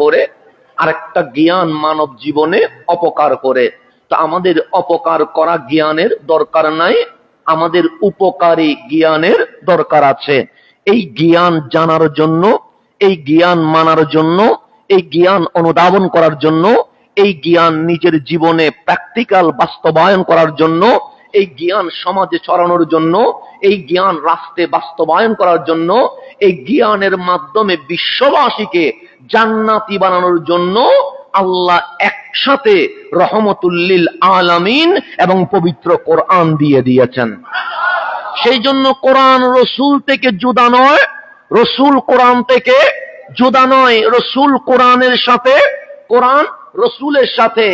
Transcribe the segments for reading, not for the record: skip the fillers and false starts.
করে, আরেকটা জ্ঞান মানব জীবনে অপকার করে। তা আমাদের অপকার করা জ্ঞানের দরকার নাই, আমাদের উপকারী জ্ঞানের দরকার আছে। এই জ্ঞান জানার জন্য, এই জ্ঞান মানার জন্য, এই জ্ঞান অনুধাবন করার জন্য, এই জ্ঞান নিজের জীবনে প্র্যাকটিক্যাল বাস্তবায়ন করার জন্য, এই জ্ঞান সমাজে ছড়ানোর জন্য, এই জ্ঞান রাষ্ট্রে বাস্তবায়ন করার জন্য, এই জ্ঞানের মাধ্যমে বিশ্ববাসীকে জান্নাতি বানানোর জন্য আল্লাহ একসাথে রহমতুল্লিল আলামিন এবং পবিত্র কোরআন দিয়ে দিয়েছেন। সেই জন্য কোরআন রসুল থেকে জুদা নয়, রসুল কোরআন থেকে জুদা নয়। রসুল কোরআনের সাথে, কোরআন রসুলের সাথে।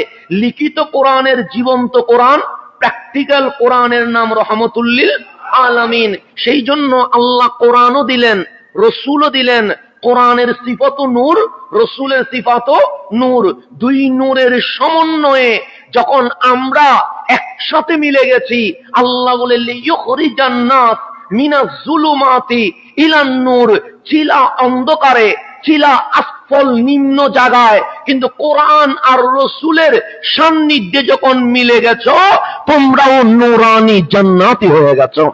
লিখিত কোরআনের জীবন্ত কোরআন, প্র্যাকটিক্যাল কোরআনের নাম রহমতুল্লিল আলামিন। সেই জন্য আল্লাহ কোরআনও দিলেন, রসুলও দিলেন। কোরআনের সিফাতও নূর, রসুলের সিফাতও নূর। দুই নূরের সমন্বয়ে যখন আমরা একসাথে মিলে গেছি, আল্লাহ বলে লিইখরিজান নাস মিনাজ যুলুমাতি ইলান নূর। চিলা অন্ধকারে, চিলা আসফল নিম্ন জায়গায়, কিন্তু কোরআন আর রসুলের সান্নিধ্যে যখন মিলে গেছো, তোমরাও নূরানি জান্নাতি হয়ে গেছো।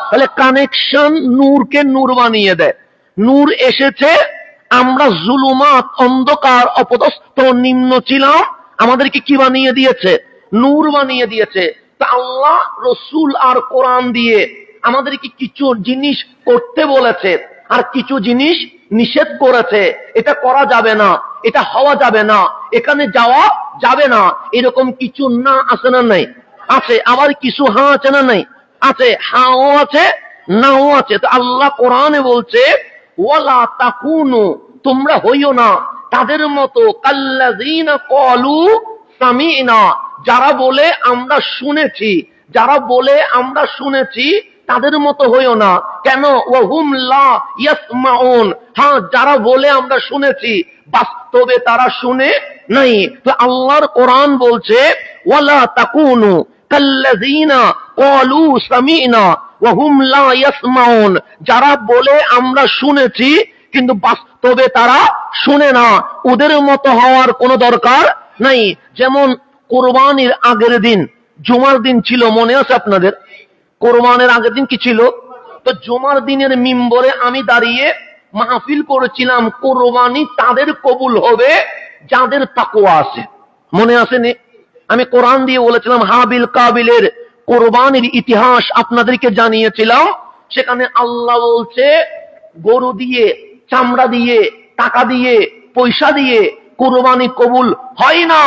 তাহলে কানেকশন নূরকে নূর বানিয়ে দেয়। নূর এসেছে, আমরা জুলুমাত অন্ধকার অপদস্থ নিম্ন ছিলাম, আমাদেরকে কি বানিয়ে দিয়েছে? নূর বানিয়ে দিয়েছে। তা আল্লাহ রসুল আর কোরআন দিয়ে আমাদেরকে কিছু জিনিস করতে বলেছে, আর কিছু জিনিস নিষেধ করেছে। এটা করা যাবে না, এটা হওয়া যাবে না, এখানে যাওয়া যাবে না, এরকম কিছু না আছে না নাই? আছে। আবার কিছু হ্যাঁ আছে না নাই? আছে। হাও আছে, নাও আছে। তো আল্লাহ কোরআনে বলছে ওয়ালা তাকুনু, তোমরা হইও না তাদের মতো কাল্লাযীনা ক্বালু সামি'না, যারা বলে আমরা শুনেছি, যারা বলে আমরা শুনেছি, তাদের মতো হইও না। কেন? ওয়াহুম লা ইয়াসমাউন, হ্যাঁ যারা বলে আমরা শুনেছি, বাস্তবে তারা শুনে নাই। তো আল্লাহর কোরআন বলছে ওয়ালা তাকুনু কাল্লাযীনা ক্বালু সামি'না ওয়াহুম লা ইয়াসমাউন, যারা বলে আমরা শুনেছি কিন্তু বাস্তবে তারা শুনে না, ওদের মতো হওয়ার কোনো দরকার নাই। যেমন কোরবানির আগের দিন জুমার দিন ছিল, মনে আছে আপনাদের? কোরবানির আগের দিন কি ছিল? তো জুমার দিনের মিম্বরে আমি দাঁড়িয়ে মাহফিল করেছিলাম, কোরবানি তাদের কবুল হবে যাদের তাকওয়া আছে। মনে আসেনি? আমি কোরআন দিয়ে বলেছিলাম, হাবিল কাবিলের কোরবানির ইতিহাস আপনাদেরকে জানিয়েছিলাম। সেখানে আল্লাহ বলছে গরু দিয়ে, চামড়া দিয়ে, টাকা দিয়ে, পয়সা দিয়ে কোরবানি কবুল হয় না।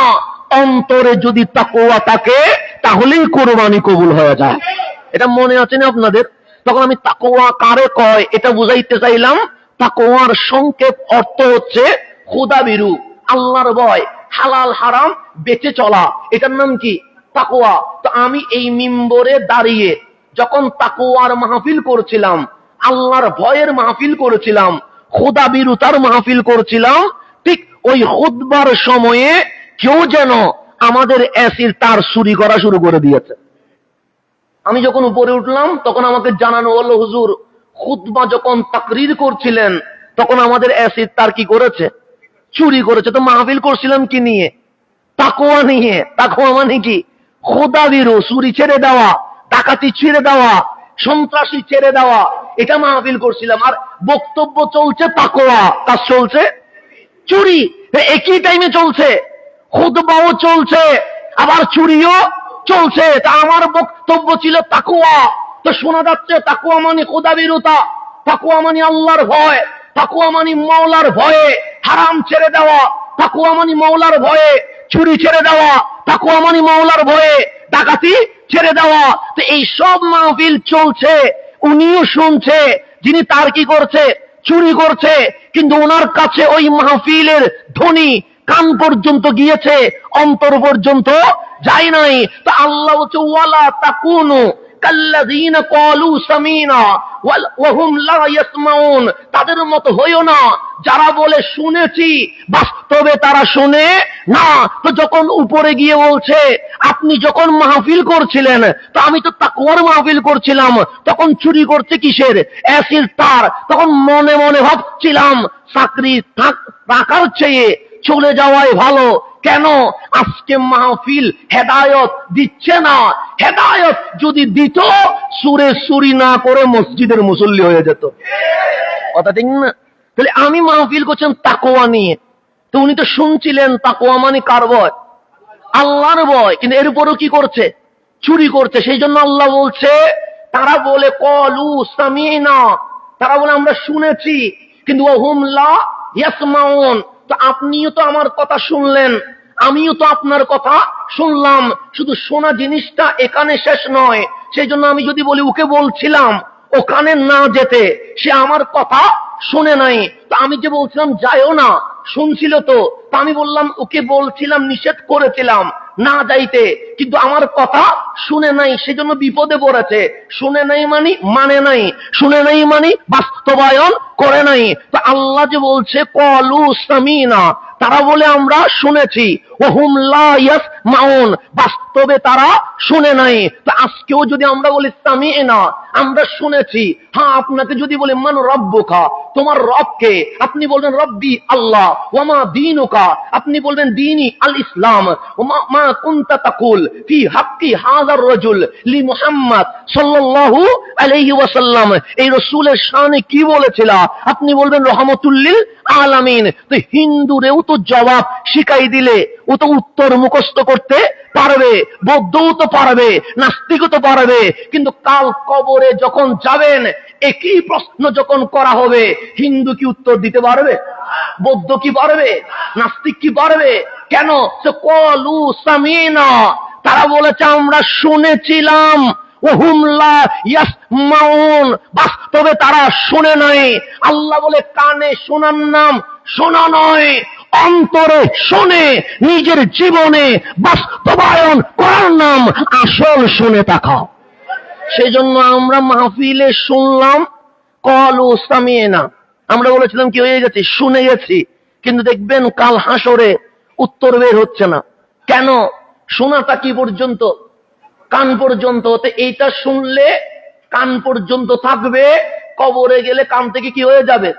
অন্তরে যদি তাকওয়া থাকে তাহলেই কোরবানি কবুল হয়ে যায়। এটা মনে আছে না আপনাদের? তখন আমি তাকওয়া কারে কয় এটা বুঝাইতে চাইলাম। তাকওয়ার সংক্ষেপ অর্থ হচ্ছে খোদাবিরু, আল্লাহর ভয়, হালাল হারাম বেঁচে চলা, এটার নাম কি? তাকওয়া। তো আমি এই মিম্বরে দাঁড়িয়ে যখন তাকওয়ার মাহফিল করছিলাম, আল্লাহর ভয়ের মাহফিল করেছিলাম, খোদাবিরুতার মাহফিল করছিলাম, ঠিক ওই খুতবার সময়ে কেউ যেন আমাদের এসির তার চুরি করা শুরু করে দিয়েছে। আমি যখন উপরে উঠলাম তখন আমাকে জানানো হলো, হুজুর খুতবা যখন তাকরীর করছিলেন তখন আমাদের এসির তার কি করেছে? চুরি করেছে। তো মাহফিল করছিলাম কি নিয়ে? তাকওয়া নিয়ে। তাকওয়া মানে কি? খোদাবিরু, চুরি ছেড়ে দেওয়া, ডাকাতি ছেড়ে দেওয়া, সন্ত্রাসী ছেড়ে দেওয়া, এটা মাহফিল করছিলাম। আর বক্তব্য চলছে তাকওয়া, কাজ চলছে চুরি। একই টাইমে চলছে, খুতবাও চলছে, আবার চুরিও চলছে। তা আমার বক্তব্য ছিল তাকওয়া। তো শোনা যাচ্ছে তাকওয়া মানে খোদাবিরুতা, তাকওয়া মানে আল্লাহর ভয়, তাকওয়া মানে মাওলার ভয়ে হারাম ছেড়ে দেওয়া, তাকওয়া মানে মাওলার ভয়ে চুরি ছেড়ে দেওয়া, তাকওয়া মানে মাওলার ভয়ে ডাকাতি ছেড়ে দেওয়া। তো এই সব মাহফিল চলছে, উনিও শুনছে, যিনি তার কি করছে? চুরি করছে। কিন্তু ওনার কাছে ওই মাহফিলের ধ্বনি কান পর্যন্ত গিয়েছে, অন্তর পর্যন্ত যায় নাই। তো আল্লাহ বলছে ওয়ালা তাকুনু কাল্লাযীনা ক্বালু সামিনা ওয়াহুম লা ইয়াসমাউন, তাদের মতো হইও না যারা বলে শুনেছি, বাস্তবে তারা শুনে না, তো যখন উপরে গিয়ে বলছে আপনি যখন মাহফিল করছিলেন তো আমি তো তাকওয়ার মাহফিল করছিলাম, তখন চুরি করছে কিসের? অ্যাসিড তার। তখন মনে মনে ভাবছিলাম চাকরি টাকার চেয়ে চলে যাওয়াই ভালো। কেন? আজকে মাহফিল হেদায়ত দিচ্ছে না। হেদায়ত যদি দিত সুরে চুরি না করে মসজিদের মুসল্লি হয়ে যেত। কথা ঠিক না? তাহলে আমি মাহফিল করছেন তাকওয়া নিয়ে, তো উনি তো শুনছিলেন তাকওয়া মানে কার ভয়? আল্লাহর ভয়। কিন্তু এর উপরও কি করছে? চুরি করছে। সেই জন্য আল্লাহ বলছে, তারা বলে কলু সামিনা, তারা বলে আমরা শুনেছি, কিন্তু ওহুম লা ইয়াসমাউন, তো আপনিও তো আমার কথা শুনলেন, আমিও তো আপনার কথা শুনলাম। শুধু শোনা জিনিসটা এখানে শেষ নয়। সেই জন্য আমি যদি বলি ওকে বলছিলাম ওখানে না যেতে, সে আমার কথা শুনে নাই। তো আমি যে বলছিলাম যাইও না, শুনছিল তো, তা আমি বললাম ওকে বলছিলাম, নিষেধ করেছিলাম না যাইতে, কিন্তু আমার কথা শুনে নাই, সেজন্য বিপদে পড়েছে। শুনে নাই মানে মানে নাই, শুনে নাই মানে বাস্তবায়ন করে নাই। তো আল্লাহ যে বলছে কলু সামিনা, তারা বলে আমরা শুনেছি, ওহুম লা ইয়াসমাউন, বাস্তবে তারা শুনে নাই। তো আজকেও যদি আমরা বলি সামিনা, আমরা শুনেছি। হ্যাঁ, আপনাকে যদি বলি মান রব্বুকা, তোমার রবকে, আপনি বলবেন রব্বি আল্লাহ। ওয়ামা দীনুকা, আপনি বলবেন দীনি আল ইসলাম। ওমা মা কুনতা তাকুল ফি হাক্কি হাযার রাজুল লি মুহাম্মদ সাল্লাল্লাহু আলাইহি ওয়াসাল্লাম, এই রাসূলের শানে কি বলেছিলা? আপনি বলবেন রহমাতুল লিল আলামিন। তো হিন্দুরেও তো জবাব শিখাই দিলে ও তো উত্তর মুখস্থ করতে পারবে, বৌদ্ধও তো পারবে, নাস্তিকও তো পারবে, কিন্তু কাল কবরে যখন যাবেন একই প্রশ্ন যখন করা হবে, হিন্দু কি উত্তর দিতে পারবে? বৌদ্ধ কি পারবে? নাস্তিক কি পারবে? কেন? সে কলু সামিনা, তারা বলেছে আমরা শুনেছিলাম, ওহুম লা ইয়াসমাউন, বাস্তবে তারা শুনে নাই। আল্লাহ বলে কানে শোনার নাম শোনা নয়, অন্তরে শুনে নিজের জীবনে বাস্তবায়ন করার নাম আসল শুনে তাকাও। সেই জন্য আমরা মাহফিলে শুনলাম কলু সামিনা, আমরা বলেছিলাম কি হয়ে গেছে? শুনে গেছি। কিন্তু দেখবেন কাল হাসরে উত্তর বের হচ্ছে না। কেন? শোনাটা কি পর্যন্ত? কান পর্যন্ত। তো এইটা শুনলে কান পর্যন্ত থাকবে, কবরে গেলে কান থেকে কি হয়ে যাবে?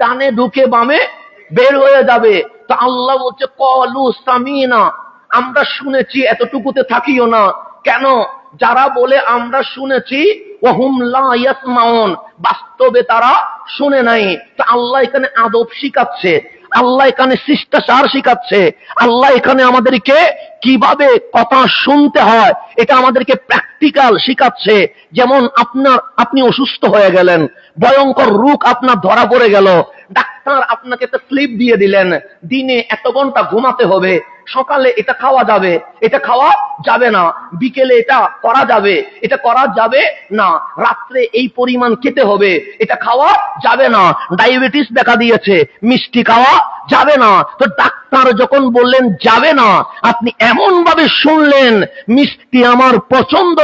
ডানে ঢুকে বামে বের হয়ে যাবে। তো আল্লাহ বলছে কলু সামিনা, আমরা শুনেছি, এতটুকুতে থাকিও না। কেন? যারা বলে আমরা শুনেছি ওহুম লা ইয়াসমাউন, বাস্তবে তারা শুনে নাই। তো আল্লাহ এখানে আদব শিখাচ্ছে, আল্লাহ এখানে শিষ্টাচার শিখাচ্ছে, আল্লাহ এখানে আমাদেরকে কিভাবে কথা শুনতে হয় এটা আমাদেরকে প্র্যাকটিক্যাল শিখাচ্ছে। যেমন আপনি অসুস্থ হয়ে গেলেন, ভয়ঙ্কর রোগ আপনার ধরা পড়ে গেল, ডাক্তার আপনাকে একটা স্লিপ দিয়ে দিলেন, দিনে এত ঘন্টা ঘুমাতে হবে, সকালে এটা খাওয়া যাবে, এটা খাওয়া যাবে না, বিকেলে এটা করা যাবে, এটা করা যাবে না, রাত্রে এই পরিমাণ খেতে হবে, এটা খাওয়া যাবে না, ডায়াবেটিস দেখা দিয়েছে, মিষ্টি খাওয়া যাবে না। তো ডাক্তার যখন বললেন যাবে না, আপনি এমন ভাবে শুনলেন মিষ্টি আমার পছন্দ,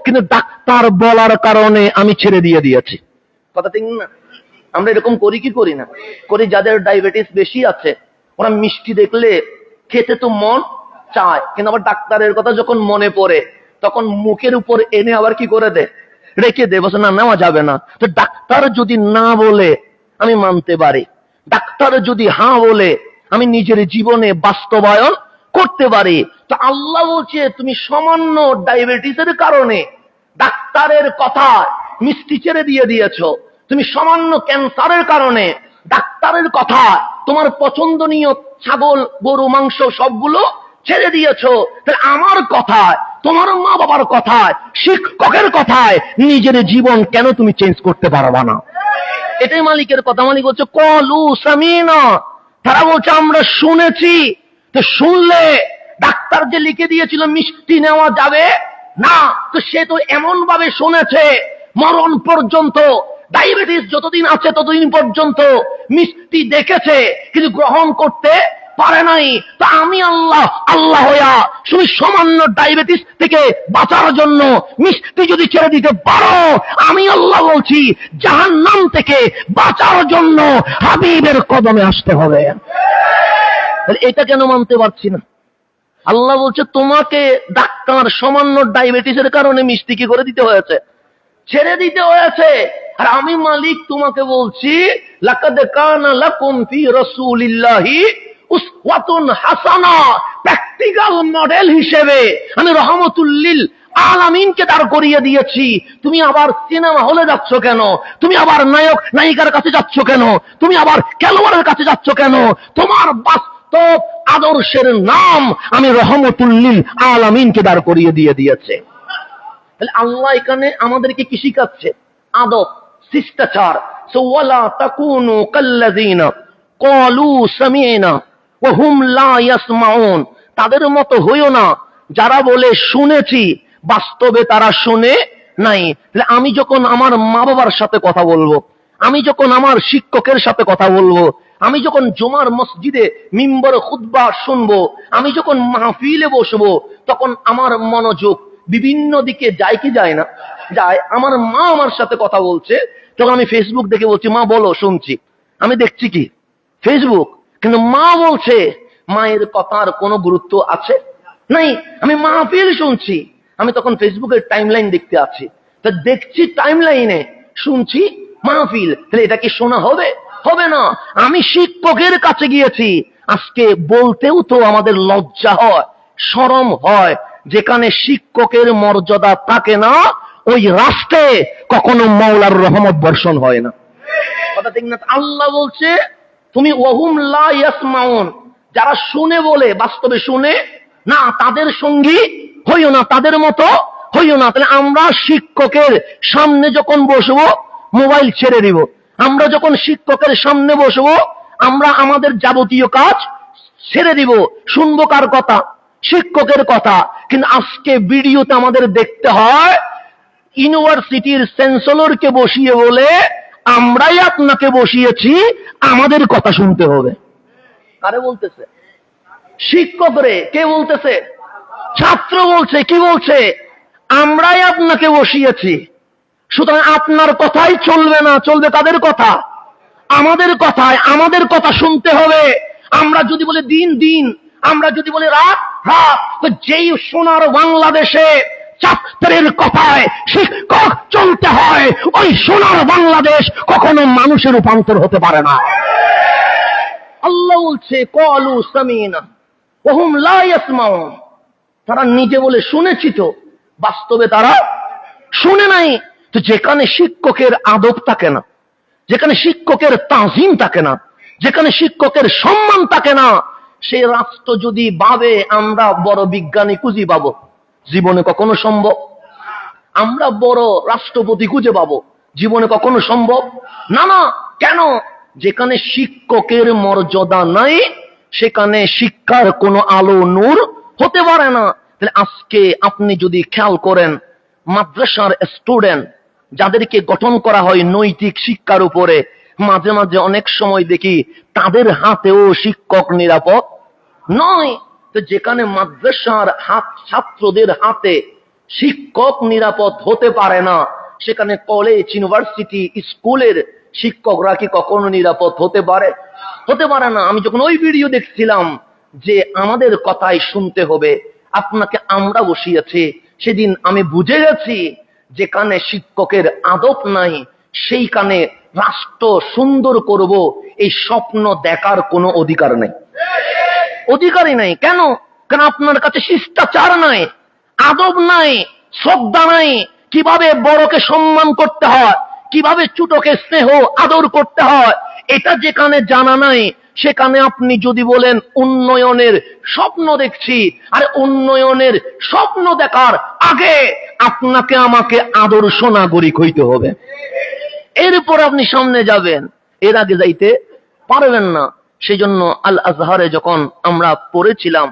কিন্তু ডাক্তার বলার কারণে আমি ছেড়ে দিয়েছি। কথা ঠিক না? আমরা এরকম করি কি করি না? করি। যাদের ডায়াবেটিস বেশি আছে ওরা মিষ্টি দেখলে খেতে তো মন চায়, কিন্তু আবার ডাক্তারের কথা যখন মনে পড়ে তখন মুখের উপর এনে আবার কি করে দে? রেখে দে, বসে না, নেওয়া যাবে না। তো ডাক্তার যদি না বলে আমি মানতে পারি, ডাক্তার যদি হ্যাঁ বলে আমি নিজের জীবনে বাস্তবায়ন করতে পারি। তো আল্লাহ বলছে তুমি সামান্য ডায়াবেটিসের কারণে ডাক্তারের কথা মিষ্টি ছেড়ে দিয়েছো, তুমি সামান্য ক্যান্সারের কারণে ডাক্তারের কথা, তোমার পছন্দনীয় ছাগল গরু মাংস সবগুলো ছেড়ে দিয়েছো। তাহলে আমার কথায়, তোমার মা বাবার কথায়, শিক্ষকের কথায় নিজের জীবন কেন তুমি চেঞ্জ করতে পারবা না? এটাই মালিকের কথা। মালিক বলছে কলু সামিনা, তারা বলছে আমরা শুনেছি। তো শুনলে ডাক্তার যে লিখে দিয়েছিল মিষ্টি নেওয়া যাবে না, তো সে তো এমন ভাবে শুনেছে মরণ পর্যন্ত, ডায়াবেটিস যতদিন আছে ততদিন পর্যন্ত মিষ্টি দেখেছে কিন্তু গ্রহণ করতে পারে নাই। তা আমি আল্লাহ হইয়া শুধু সামান্য ডায়াবেটিস থেকে বাঁচার জন্য মিষ্টি যদি ছেড়ে দিতে পারো, আমি আল্লাহ বলছি জাহান্নাম থেকে বাঁচার জন্য হাবিবের কদমে আসতে হবে। তাহলে এটা কেন মানতে পারছি না? আল্লাহ বলছে তোমাকে ডাক্তার সামান্য ডায়াবেটিসের কারণে মিষ্টি কি করে দিতে হয়েছে? ছেড়ে দিতে হয়েছে। আর আমি মালিক তোমাকে বলছি লাকাদ কানা লাকুম ফি রাসূলিল্লাহি উসওয়াতুন হাসানা, প্র্যাকটিক্যাল মডেল হিসেবে আমি রাহমাতুল লিল আলামিনকে দাঁড় করিয়ে দিয়েছি। তুমি আবার সিনেমা হলে যাচ্ছ কেন? তুমি আবার নায়ক নায়িকার কাছে যাচ্ছ কেন? তুমি আবার খেলোয়াড়ের কাছে যাচ্ছ কেন? তোমার বাস্তব আদর্শের নাম আমি রাহমাতুল লিল আলামিনকে দাঁড় করিয়ে দিয়েছে। তাহলে আল্লাহ এখানে আমাদেরকে কি শিখাচ্ছে? আদব, শিষ্টাচার। ওয়ালা তাকুনু কাল্লাযিনা ক্বালু সামি'না ওয়া হুম লা ইয়াসমাউন, তাদের মতো হইও না যারা বলে শুনেছি বাস্তবে তারা শুনে নাই। তাহলে আমি যখন আমার মা বাবার সাথে কথা বলবো, আমি যখন আমার শিক্ষকের সাথে কথা বলবো, আমি যখন জুমার মসজিদে মিম্বর খুতবা শুনবো, আমি যখন মাহফিলে বসবো, তখন আমার মনোযোগ বিভিন্ন দিকে যায় কি যায় না? যায়। আমার মা আমার সাথে কথা বলছে, তখন আমি ফেসবুক দেখে বলছি মা বলো, শুনছি। আমি দেখছি কি? ফেসবুক। কিন্তু মা বলছে, মায়ের কথার কোনো গুরুত্ব আছে? নাই। আমি মাহফিল শুনছি, আমি তখন ফেসবুকের টাইমলাইন দেখতে আছি। তা দেখছি টাইমলাইনে, শুনছি মাহফিল। তাহলে এটা কি শোনা হবে? হবে না। আমি শিক্ষকের কাছে গিয়েছি, আজকে বলতেও তো আমাদের লজ্জা হয়, শরম হয়। যেখানে শিক্ষকের মর্যাদা থাকে না, ওই রাষ্ট্রে কখনো মাওলার রহমত বর্ষণ হয় না। কথা ঠিক না? আল্লাহ বলছে তুমি ওয়াহুম লা ইয়াসমাউন, যারা শুনে বলে বাস্তবে শুনে না, তাদের সঙ্গী হইও না, তাদের মতো হইও না। তাহলে আমরা শিক্ষকের সামনে যখন বসবো মোবাইল ছেড়ে দিব। আমরা যখন শিক্ষকের সামনে বসবো আমরা আমাদের যাবতীয় কাজ ছেড়ে দিব। শুনবো কার কথা? শিক্ষকের কথা। কিন্তু আজকে ভিডিওতে আমাদের দেখতে হয় ইউনিভার্সিটির চ্যান্সেলরকে বসিয়ে বলে আমরাই আপনাকে বসিয়েছি, আমাদের কথা শুনতে হবে। কারে বলতেছে? শিক্ষক রে। কে বলতেছে? ছাত্র বলছে। কি বলছে? আমরাই আপনাকে বসিয়েছি, সুতরাং আপনার কথাই চলবে না, চলবে কাদের কথা? আমাদের কথায়। আমাদের কথা শুনতে হবে। আমরা যদি বলি দিন দিন, আমরা যদি বলি রাত রাত, তো যেই সোনার বাংলাদেশে ছাত্রের কথায় শিক্ষক চলতে হয়, ওই সোনার বাংলাদেশ কখনো মানুষের রূপান্তর হতে পারে না। আল্লাহ বলছে ক্বালু সামি'না ওয়া হুম লা ইয়াসমাউন, তারা নিজে বলে শুনেছি, তো বাস্তবে তারা শুনে নাই। তো যেখানে শিক্ষকের আদব থাকে না, যেখানে শিক্ষকের তাজিম থাকে না, যেখানে শিক্ষকের সম্মান থাকে না, সেই রাষ্ট্র যদি ভাবে আমরা বড় বিজ্ঞানী খুঁজে পাবো, জীবনে কখনো সম্ভব? আমরা বড় রাষ্ট্রপতি খুঁজে পাবো, জীবনে কখনো সম্ভব না। না। কেন? যেখানে শিক্ষকের মর্যাদা নাই, সেখানে শিক্ষার কোনো আলো নূর হতে পারে না। তাহলে আজকে আপনি যদি খেয়াল করেন, মাদ্রাসার স্টুডেন্ট যাদেরকে গঠন করা হয় নৈতিক শিক্ষার উপরে, মাঝে মাঝে অনেক সময় দেখি তাদের হাতেও শিক্ষক নিরাপদ নয়। তো যেখানে মাদ্রাসার ছাত্রদের হাতে শিক্ষক নিরাপদ হতে পারে না, সেখানে কলেজ ইউনিভার্সিটি স্কুলের শিক্ষকরা কি কখনো নিরাপদ হতে পারে? হতে পারে না। আমি যখন ওই ভিডিও দেখছিলাম যে আমাদের কথাই শুনতে হবে, আপনাকে আমরা বসিয়েছি, সেদিন আমি বুঝে গেছি যেখানে শিক্ষকের আদব নাই, সেইখানে রাষ্ট্র সুন্দর করব এই স্বপ্ন দেখার কোনো অধিকার নেই। অধিকারই নাই। কেন? কারণ আপনার কাছে শিষ্টাচার নাই, আদব নাই, শ্রদ্ধা নাই। কিভাবে বড়কে সম্মান করতে হয়, কিভাবে ছোটকে স্নেহ আদর করতে হয়, এটা যেখানে জানা নাই, সেখানে আপনি যদি বলেন উন্নয়নের স্বপ্ন দেখছি, আরে উন্নয়নের স্বপ্ন দেখার আগে আপনাকে আমাকে আদর্শ নাগরিক হইতে হবে, এরপর আপনি সামনে যাবেন। এর আগে যাইতে পারবেন না। সেই জন্য আল আজহারে যখন আমরা পড়েছিলাম,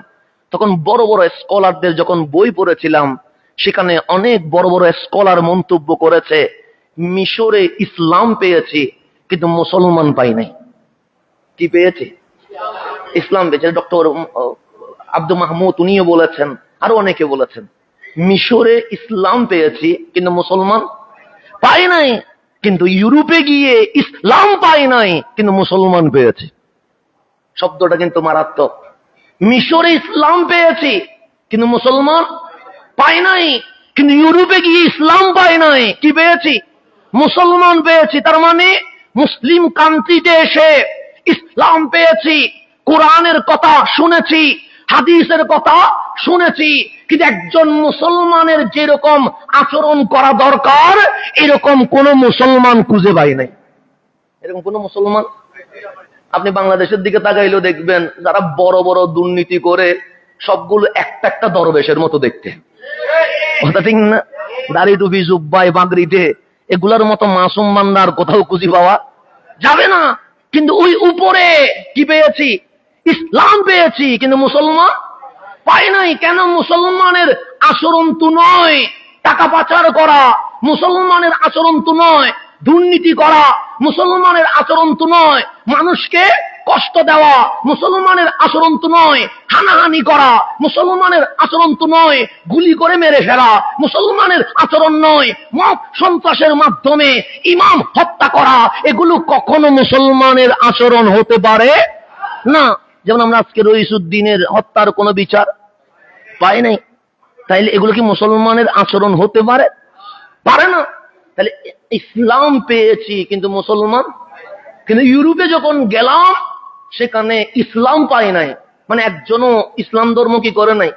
তখন বড় বড় স্কলারদের যখন বই পড়েছিলাম, সেখানে অনেক বড় বড় স্কলার মন্তব্য করেছে মিশরে ইসলাম পেয়েছি কিন্তু মুসলমান পাই নাই। কি পেয়েছে? ইসলাম পেয়েছে। ডক্টর আব্দুল মাহমুদ উনিও বলেছেন, আরো অনেকে বলেছেন মিশরে ইসলাম পেয়েছি কিন্তু মুসলমান পাই নাই। কিন্তু ইউরোপে গিয়ে ইসলাম পাই নাই কিন্তু মুসলমান পেয়েছে। শব্দটা কিন্তু মারাত্মক। মিশরে ইসলাম পেয়েছি কিন্তু মুসলমান পাই নাই, কিন্তু ইউরোপে গিয়ে ইসলাম পাই নাই, কি পেয়েছি? মুসলমান পেয়েছি। তার মানে মুসলিম কান্ট্রিতে এসে ইসলাম পেয়েছি, কোরআনের কথা শুনেছি, হাদিসের কথা শুনেছি, কিন্তু একজন মুসলমানের যেরকম আচরণ করা দরকার এরকম কোন মুসলমান খুঁজে পাই নাই। এরকম কোন মুসলমান আপনি বাংলাদেশের দিকে তাকাইলেও দেখবেন যারা বড় বড় দুর্নীতি করে সবগুলো একটা একটা দরবেশের মতো দেখতে, কথা ঠিক না? দাড়ি টুপি জুব্বাই বাগড়িতে এগুলার মতো মাসুম বান্দার কোথাও খুঁজি পাওয়া যাবে না। কিন্তু ওই উপরে কি পেয়েছি? ইসলাম পেয়েছি, কিন্তু মুসলমান পাই নাই। কেন? মুসলমানের আচরণ তো নয় টাকা পাচার করা, মুসলমানের আচরণ তো নয় দুর্নীতি করা, মুসলমানের আচরণ তো নয় মানুষকে কষ্ট দেওয়া, মুসলমানের আচরণ তো নয় হানাহানি করা, মুসলমানের আচরণ তো নয় গুলি করে মেরে ফেলা, মুসলমানের আচরণ নয় মত সন্ত্রাসের মাধ্যমে ইমাম হত্যা করা। এগুলো কখনো মুসলমানের আচরণ হতে পারে না। যেমন আমরা আজকে রইসুদ্দিনের হত্যার কোনো বিচার পাই নাই, তাইলে এগুলো কি মুসলমানের আচরণ হতে পারে? পারে না। তাহলে ইসলাম পেয়েছি কিন্তু মুসলমান, কিন্তু ইউরোপে যখন গেলাম সেখানে ইসলাম পাই নাই, মানে একজনও ইসলাম ধর্ম কি করে নাই,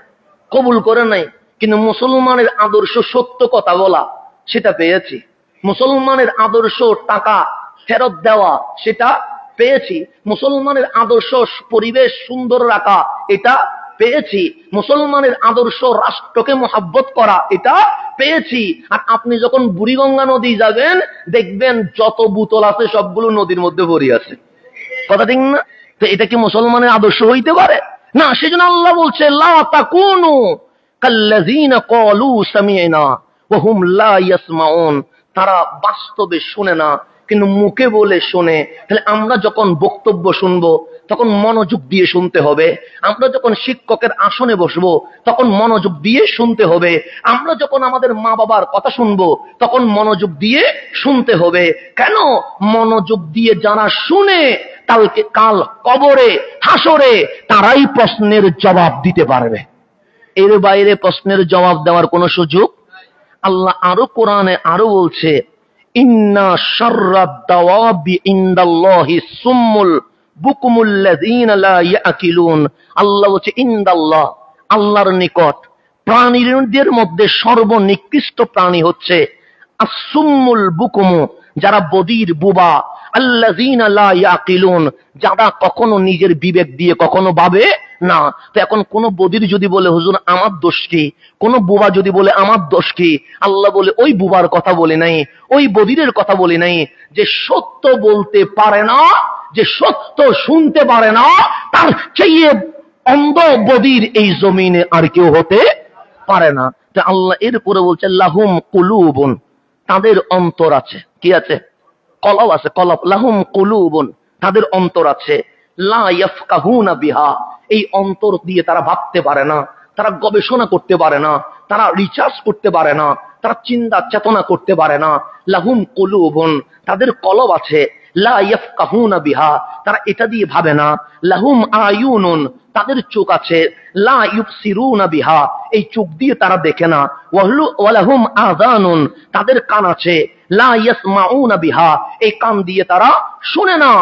কবুল করে নাই, কিন্তু মুসলমানের আদর্শ সত্য কথা বলা সেটা পেয়েছি, মুসলমানের আদর্শ টাকা ফেরত দেওয়া সেটা পেয়েছি, মুসলমানের আদর্শ পরিবেশ সুন্দর রাখা এটা পেয়েছি, মুসলমানের আদর্শ রাষ্ট্রকে মহাব্বত করা এটা পেয়েছি। আর আপনি যখন বুড়িগঙ্গা নদী যাবেন দেখবেন যত বোতল আছে সবগুলো নদীর মধ্যে ভরি আছে, কথা ঠিক না? তো এটা কি মুসলমানের আদর্শ হইতে পারে না? সেজন্য আল্লাহ বলছে লা তাকুনু কাল্লাযিনা ক্বালু সামি'না ওয়া হুম লা ইয়াসমাউন, তারা বাস্তবে শুনে না কিন্তু মুখে বলে শোনে। তাহলে আমরা যখন বক্তব্য শুনবো তখন মনোযোগ দিয়ে শুনতে হবে, আমরা যখন শিক্ষকের আসনে বসবো তখন মনোযোগ দিয়ে শুনতে হবে, আমরা যখন আমাদের মা বাবার কথা শুনবো তখন মনোযোগ দিয়ে শুনতে হবে। কেন? মনোযোগ দিয়ে যারা শুনে কাল কবরে হাসরে তারাই প্রশ্নের জবাব দিতে পারবে, এর বাইরে প্রশ্নের জবাব দেওয়ার কোনো সুযোগ। আল্লাহ আরো কোরআনে আরো বলছে ইন্না শাররাদ দাওয়াবি ইনদাল্লাহি সুম্মুল বুকুমুল্লাযীনা লা ইয়াকিলুন। আল্লাহ বলছে ইনদাল্লাহ, আল্লাহর নিকট প্রাণীদের মধ্যে সর্বনিকৃষ্ট প্রাণী হচ্ছে আসুম্মুল বুকুমু, যারা বধির বুবা, আল্লাযীনা লা ইয়াকিলুন, যারা কখনো নিজের বিবেক দিয়ে কখনো ভাবে না। তো এখন কোন বধির যদি বলে হুজুর আমার দোষ কি, কোন বুবা যদি বলে আমার দোষ কি, আল্লাহ বলে ওই বুবার কথা বলে নাই, ওই বধিরের কথা বলে নাই, যে সত্য বলতে পারে না, যে সত্য শুনতে পারে না, তার চেয়ে অন্ধ বধির এই জমিনে আর কেউ হতে পারে না। তো আল্লাহ এরপরে বলছে লাহুম কুলুবুন, তাদের অন্তর আছে, কি আছে? কলব আছে, কলব। লাহুম কুলুবুন, তাদের অন্তর আছে, লা ইয়াফকাহুনা বিহা, এই অন্তর দিয়ে তারা ভাবতে পারে না, তারা গবেষণা করতে পারে না, তারা রিসার্চ করতে পারে না, তারা চিন্তা চেতনা করতে পারে না। লাহুম কুলুবুন, তাদের কলব আছে, লা ইয়াফকাহুনা বিহা, তারা এটা দিয়ে ভাবে না। লাহুম আয়ুনুন, তাদের চোখ আছে, লা ইউবসিরুনা বিহা, এই চোখ দিয়ে তারা দেখে না। ওয়া লাহুম আযানুন, তাদের কান আছে, লা ইয়াসমাউনা বিহা, এই কান দিয়ে তারা শুনে না।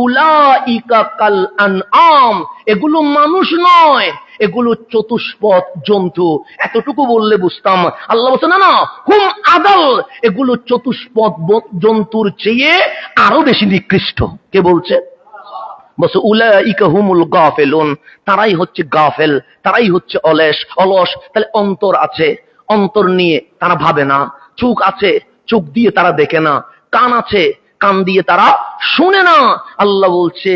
উলাইকা কাল আনআম, এগুলো মানুষ নয়, এগুলো চতুষ্পদ জন্তু। এতটুকু বললে বুঝতাম। আল্লাহ বলছে না না, হুম আদাল, এগুলো চতুষ্পদ জন্তুর চেয়ে আরো বেশি নিকৃষ্ট। কে বলছে? বলছে উলাইকা হুমুল গাফিলুন, তারাই হচ্ছে গাফেল, তারাই হচ্ছে অলস। তাহলে অন্তর আছে, অন্তর নিয়ে তারা ভাবে না, চোখ আছে, চোখ দিয়ে তারা দেখে না, কান আছে, কান দিয়ে তারা শুনে না। আল্লাহ বলছে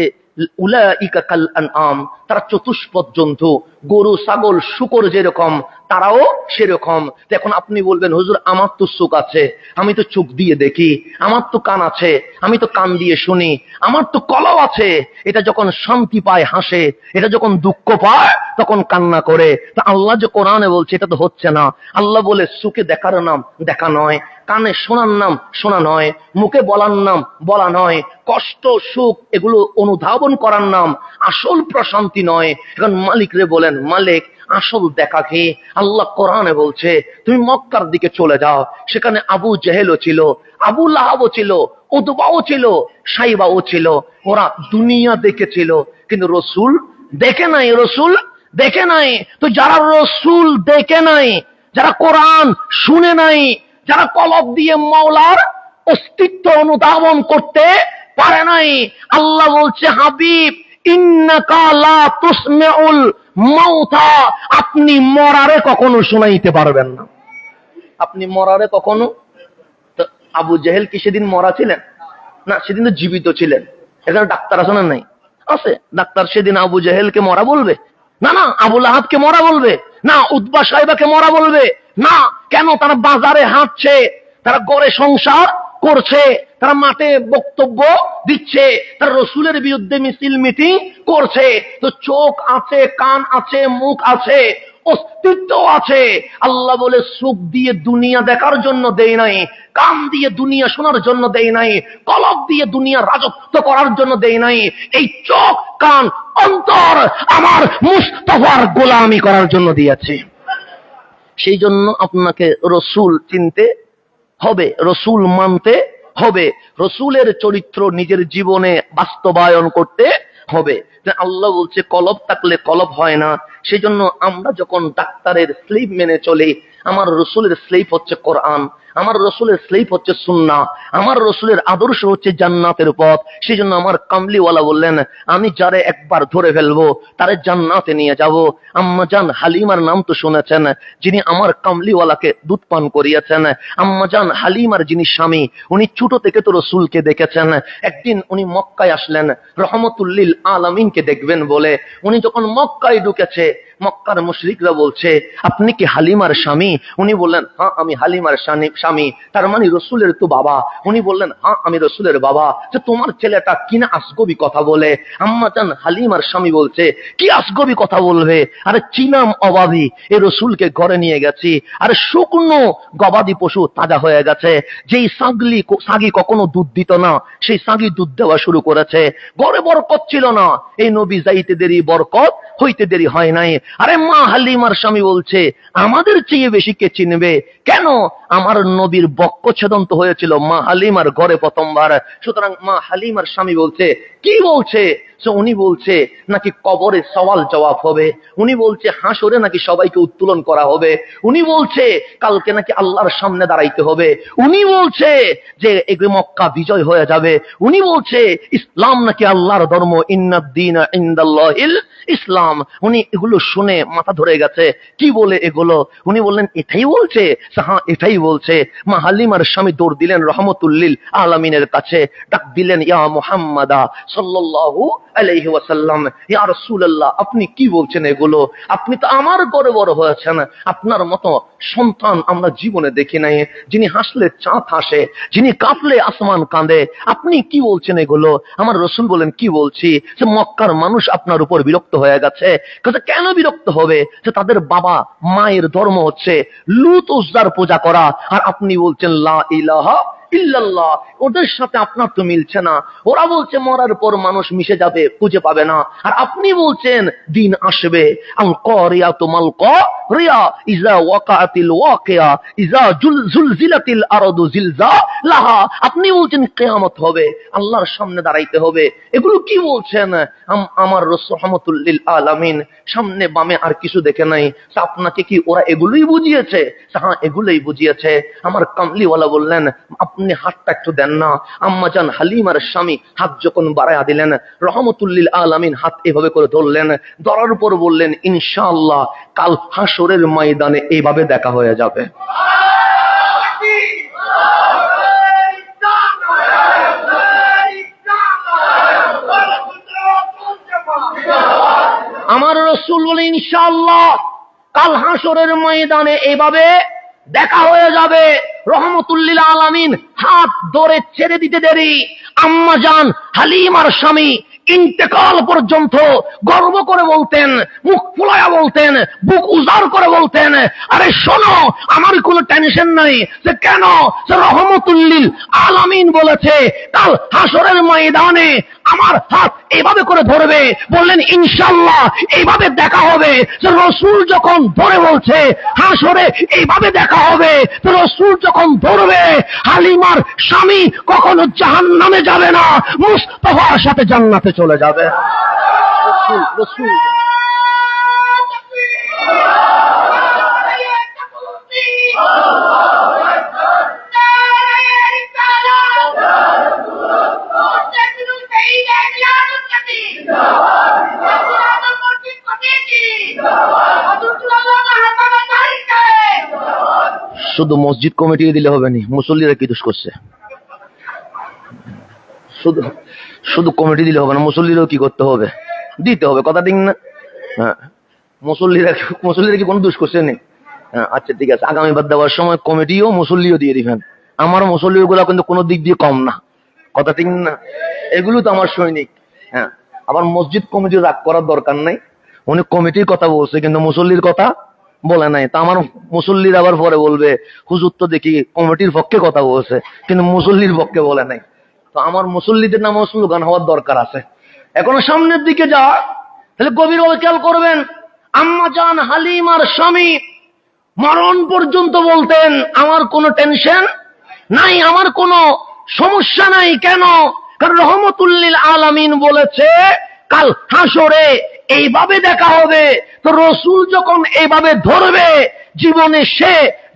উলাইকা কাল আনআম, তারা চতুষ্পদ জন্তু, গরু ছাগল শূকর যেরকম তারাও সেরকম। এখন আপনি বলবেন হুজুর আমার তো চোখ আছে, আমি তো চোখ দিয়ে দেখি, আমার তো কান আছে, আমি তো কান দিয়ে শুনি, আমার তো কলব আছে, এটা যখন শান্তি পায় হাসে, এটা যখন দুঃখ পায় তখন কান্না করে। তা আল্লাহ যে কোরআনে বলছে এটা তো হচ্ছে না। আল্লাহ বলে চোখে দেখার নাম দেখা নয়, কানে শোনার নাম শোনা নয়, মুখে বলার নাম বলা নয়, কষ্ট সুখ এগুলো অনুধাবন করার নাম আসল প্রশান্তি নয়। এখন মালিক রে বলেন, মালিক আসল দেখা কি? আল্লাহ কোরআনে বলছে তুমি মক্কার দিকে চলে যাও, সেখানে আবু জেহেলও ছিল, আবু লাহাবও ছিল, উতবাও ছিল, সাইবাও ছিল। ওরা দুনিয়া দেখেছিল কিন্তু রসুল দেখে নাই। রসুল দেখে নাই। তো যারা রসুল দেখে নাই, যারা কোরআন শুনে নাই, যারা কলব দিয়ে মাওলার অস্তিত্ব অনুধাবন করতে পারে নাই, আল্লাহ বলছে হাবিব ইন্নাকা লা তুসমিউল মাউতা, আপনি মরারে কখনো শোনাইতে পারবেন না। আপনি মরারে কখনো। তো আবু জেহেল কি সেদিন মরা ছিলেন? না, সেদিন তো জীবিত ছিলেন। এখানে ডাক্তার আছে না? নাই, আছে। ডাক্তার সেদিন আবু জেহেলকে মরা বলবে না? না। আবু লাহাবকে মরা বলবে না? উতবা সাহেবাকে মরা বলবে না? কেন? তারা বাজারে হাঁটছে, তারা গড়ে সংসার করছে, তারা মাঠে বক্তব্য দিচ্ছে, তারা রসুলের বিরুদ্ধে মিছিল মিটিং করছে। তো চোখ আছে, কান আছে, মুখ আছে, অস্তিত্ব আছে। আল্লাহ বলে চোখ দিয়ে দুনিয়া দেখার জন্য দেই নাই, কান দিয়ে দুনিয়া শোনার জন্য দেই নাই, কলব দিয়ে দুনিয়া রাজত্ব করার জন্য দেই নাই। এই চোখ, কান, অন্তর আমার মুস্তাফার গোলামি করার জন্য দিয়েছি। সেই জন্য আপনাকে রসুল চিনতে হবে, রসুল মানতে হবে, রসুলের চরিত্র নিজের জীবনে বাস্তবায়ন করতে হবে। আল্লাহ বলছে কলব থাকলে কলব হয় না। সেই জন্য আমরা যখন ডাক্তারের স্লিপ মেনে চলি, আমার রসুলের স্লিপ হচ্ছে কোরআন, আমার রসুলের স্লিপ হচ্ছে সুন্নাহ, আমার রসুলের আদর্শ হচ্ছে জান্নাতের পথ। সেই জন্য আমার কামলিওয়ালা বললেন, আমি যারে একবার ধরে ফেলবো তারে জান্নাতে নিয়ে যাব। আম্মাজান হালিমার নাম তো শুনেছেন, যিনি আমার কামলিওয়ালাকে দুধ পান করিয়েছেন। আম্মাজান হালিমার যিনি স্বামী, উনি ছোট থেকে তো রসুলকে দেখেছেন। একদিন উনি মক্কায় আসলেন রহমতুল্লিল আলামিনকে দেখবেন বলে। উনি যখন মক্কায় ঢুকেছে, মক্কার মুশরিকরা বলছে আপনি কি হালিমার স্বামী? উনি বললেন হ্যাঁ আমি হালিমার স্বামী। তার মানে রসুলের তো বাবা। উনি বললেন হ্যাঁ আমি রসুলের বাবা। যে তোমার ছেলেটা কিনা আসগবি কথা বলে। আম্মা জান হালিমার স্বামী বলছে কি আসগবি কথা বলবে? আরে চিনাম অবাধি, এ রসুলকে ঘরে নিয়ে গেছি, আরে শুকনো গবাদি পশু তাজা হয়ে গেছে। যেই সাগি কখনো দুধ দিত না, সেই সাগি দুধ দেওয়া শুরু করেছে। ঘরে বরকত ছিল না, এই নবী যাইতে দেরি বরকত হইতে দেরি হয় নাই। আরে মা হালিমার স্বামী বলছে আমাদের চেয়ে বেশি কে চিনবে? কেন? আমার নবীর বক্ষ ছেদন্ত হয়েছিল মা হালিমার ঘরে প্রথমবার। সুতরাং মা হালিমার স্বামী বলছে কি বলছে? উনি বলছে নাকি কবরে সওয়াল জবাব হবে, উনি বলছে হাসরে নাকি সবাইকে উত্তোলন করা হবে, উনি বলছে কালকে নাকি আল্লাহর সামনে দাঁড়াইতে হবে, উনি বলছে যে এগুলো মক্কা বিজয় হয়ে যাবে, উনি বলছে ইসলাম নাকি আল্লাহর ধর্ম, ইন্নাদ-দীনা ইনদাল্লাহিল ইসলাম। উনি এগুলো শুনে মাথা ধরে গেছে। কি বলে এগুলো? উনি বললেন এটাই বলছে? হ্যাঁ এটাই বলছে। মা হালিমার স্বামী দৌড় দিলেন রহমতুল্লিল আলামিনের কাছে, ডাক দিলেন ইয়া মুহাম্মাদা সাল্লাল্লাহু আলাইহি ওয়াসাল্লাম, ইয়া রাসূলুল্লাহ আপনি কি বলছেন এগুলো? আপনি তো আমার ঘরে বড় হয়েছেন, আপনার মতো সন্তান আমরা জীবনে দেখি নাই, যিনি হাসলে চাঁদ হাসে, যিনি কাঁপলে আসমান কাঁদে। আপনি কি বলছেন এগুলো? আমার রসুল বলেন কি বলছি? যে মক্কার মানুষ আপনার উপর বিরক্ত হয়ে গেছে। কেন বিরক্ত হবে? যে তাদের বাবা মায়ের ধর্ম হচ্ছে লুত উজ্জার পূজা করা, আর আপনি বলছেন লা ইলাহা ইল্লাল্লাহ। ওদের সাথে আপনার তো মিলছে না। ওরা বলছে মরার পর মানুষ মিশে যাবে, খুঁজে পাবে না, আর আপনি বলছেন দিন আসবে। আল কারিয়াতু মাল কারিয়া ইজা ওয়াকাতিল ওয়াকিয়া ইজা জুলজিলাতিল আরদু জিলজালাহা। আপনি বলছেন কিয়ামত হবে, আল্লাহর সামনে দাঁড়াইতে হবে। এগুলো কি বলছেন? আমার রাসূল রাহমাতুল্লিল আলামিন সামনে বামে আর কিছু দেখে নাই। আপনাকে কি ওরা এগুলোই বুঝিয়েছে? হ্যাঁ এগুলোই বুঝিয়েছে। আমার কামলিওয়ালা বললেন আপনি হাতটা একটু দেন না। আম্মা জান হালিমার স্বামী হাত যখন বাড়ায়া দিলেন, রহমতুল্লিল আলামিন হাত এভাবে করে ধরলেন, ধরার উপর বললেন ইনশাআল্লাহ কাল হাসরের ময়দানে এইভাবে দেখা হয়ে যাবে। আমার রাসূল বলে ইনশাআল্লাহ কাল হাসরের ময়দানে এইভাবে দেখা হয়ে যাবে। রহমতুল্লিল আলামিন হাত ধরে ছেড়ে দিতে দেরি আম্মা জান হালিমার স্বামী ইন্তেকাল পর্যন্ত গর্ব করে বলতেন, মুখ ফুলায়া বলতেন, বুক উজাড় করে বলতেন, আরে শোনো, আমার কোনো টেনশন নাই। যে কেন? যে রহমতুল্লিল আলামিন বলেছে কাল হাসরের ময়দানে আমার হাত এইভাবে করে ধরবে। বললেন ইনশাআল্লাহ এইভাবে দেখা হবে। যে রসুল যখন ধরে বলছে হাসরে এইভাবে দেখা হবে, তো রসুল যখন ধরবে হালিমার স্বামী কখনো জাহান্নামে যাবে না, মুস্তাফার সাথে জান্নাতে চলে যাবে। রসুল রসুল শুধু মসজিদ কমিটি দিলে হবে না, মুসল্লিরা কি দোষ করছে? শুধু শুধু কমিটি দিলে হবে না, মুসল্লিরাও কি করতে হবে? দিতে হবে। কথা ঠিক না? হ্যাঁ, মুসল্লিরা কি কোনো দোষ করছে নেই? আচ্ছা ঠিক আছে, আগামীবার দেওয়ার সময় কমিটিও মুসল্লিও দিয়ে দিবেন। আমার মুসল্লি গুলা কিন্তু কোনো দিক দিয়ে কম না। কথা ঠিক না? এগুলো তো আমার সৈনিক। হ্যাঁ, আবার মসজিদ কমিটির রাগ করার দরকার নাই। উনি কমিটির কথা বলছে কিন্তু মুসল্লির কথা বলে নাই। তা আমার মুসল্লির আবার পরে বলবে হুজুর তো দেখি কমিটির পক্ষে কথা বলছে কিন্তু মুসল্লির পক্ষে বলে নাই। তো আমার মুসল্লিদের নামও স্লোগান হওয়ার দরকার আছে। এখন সামনের দিকে যা, তাহলে গভীরভাবে খেয়াল করবেন। আম্মা জান হালিমার স্বামী মরণ পর্যন্ত বলতেন আমার কোনো টেনশন নাই, আমার কোনো সমস্যা নাই। কেন? কারণ রহমতুল্লিল আলামিন বলেছে কাল হাসরে এইভাবে দেখা হবে। তো রসুল যখন এইভাবে ধরবে জীবনে সে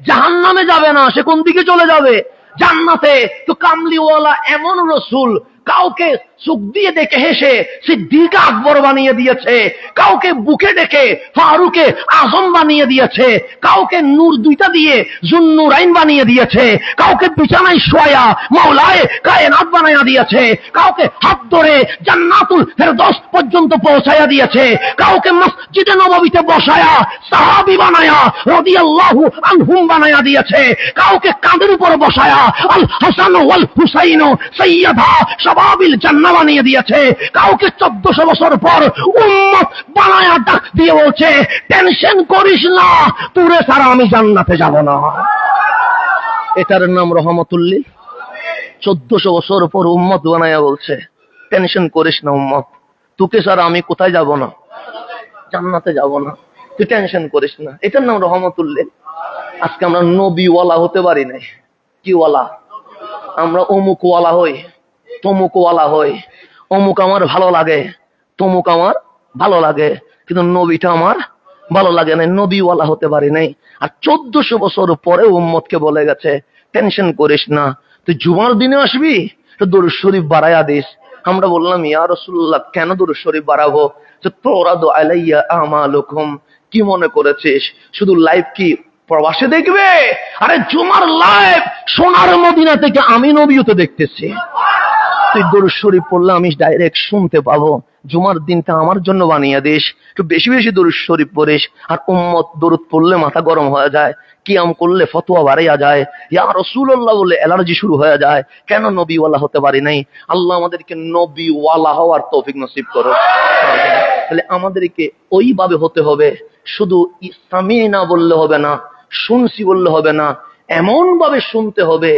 জাহান্নামে যাবে না, সে কোন দিকে চলে যাবে? জান্নাতে। তো কামলিওয়ালা এমন রসুল কাউকে চোখ দিয়ে দেখে হেসে সিদ্দিক আকবর বানিয়ে দিয়েছে, কাউকে বুকে ডেকে ফারুকে আজম বানিয়ে দিয়েছে, কাউকে নূর দুইটা দিয়ে জুন্নুরাইন বানিয়ে দিয়েছে, কাউকে বিছানায় শোয়া মাওলায়ে কায়নাত বানিয়ে দিয়েছে, কাউকে হাত ধরে জান্নাতুল ফেরদৌস পর্যন্ত পৌঁছায়া দিয়েছে, কাউকে মসজিদে নববীতে বসায়া সাহাবী বানায়া রাদিয়াল্লাহু আনহুম বানায়া দিয়েছে, কাউকে কাঁধের উপর বসায়া আল হাসান ওয়াল হুসাইন সাইয়্যিদা শাবাবিল জান্নাহ বানিয়ে দিয়েছে, কাউকে 1400 বছর পর উম্মত বানায়া ডাক দিয়ে বলছে টেনশন করিস না, তোরে ছাড়া আমি জান্নাতে যাব না। এটার নাম রহমতুল্লিল। 1400 বছর পর উম্মত বানায়া বলছে টেনশন করিস না উম্মত, তোকে ছাড়া আমি কোথায় যাব না? জান্নাতে যাব না, তুই টেনশন করিস না। এটার নাম রহমতুল্লিল। আজকে আমরা নবীওয়ালা হতে পারি নাই। কি ওয়ালা? আমরা অমুক ওয়ালা হই, তমুক ওয়ালা হই। অমুক আমার ভালো লাগে, তমুক আমার ভালো লাগে, কিন্তু নবীটা আমার ভালো লাগে না। নবীওয়ালা হতে পারি নাই। আর 1400 বছর পরে উম্মতকে বলে গেছে টেনশন করিস না, তুই জুমার দিনে আসবি তো দরুদ শরীফ বাড়ায়া দিস। আমরা বললাম ইয়া রাসূলুল্লাহ কেন দরুদ শরীফ বাড়াবো? যে তুরাদু আলাইয়া আমালুকুম, কি মনে করেছিস শুধু লাইভ কি প্রবাসে দেখবে? আরে জুমার লাইভ সোনার মদিনা থেকে আমি নবীও তো দেখতেছি। তুই দরুদ শরীফ পড়লে আমি ডাইরেক্ট শুনতে পাবো। জুমার দিনটা আমার জন্য বানিয়ে দিস, একটু বেশি বেশি দরুদ শরীফ পড়িস। আর উম্মত দরুদ পড়লে মাথা গরম হয়ে যায়, কিয়াম করলে ফতোয়া বাড়াইয়া যায়, ইয়া রাসূলুল্লাহ বলে অ্যালার্জি শুরু হয়ে যায়। কেন নবীওয়ালা হতে পারি নাই? আল্লাহ আমাদেরকে নবীওয়ালা হওয়ার তৌফিক নসিব করো। তাহলে আমাদেরকে ওইভাবে হতে হবে। শুধু ইসলামী না বললে হবে না, শুনছি বললে হবে না, এমন ভাবে শুনতে হবে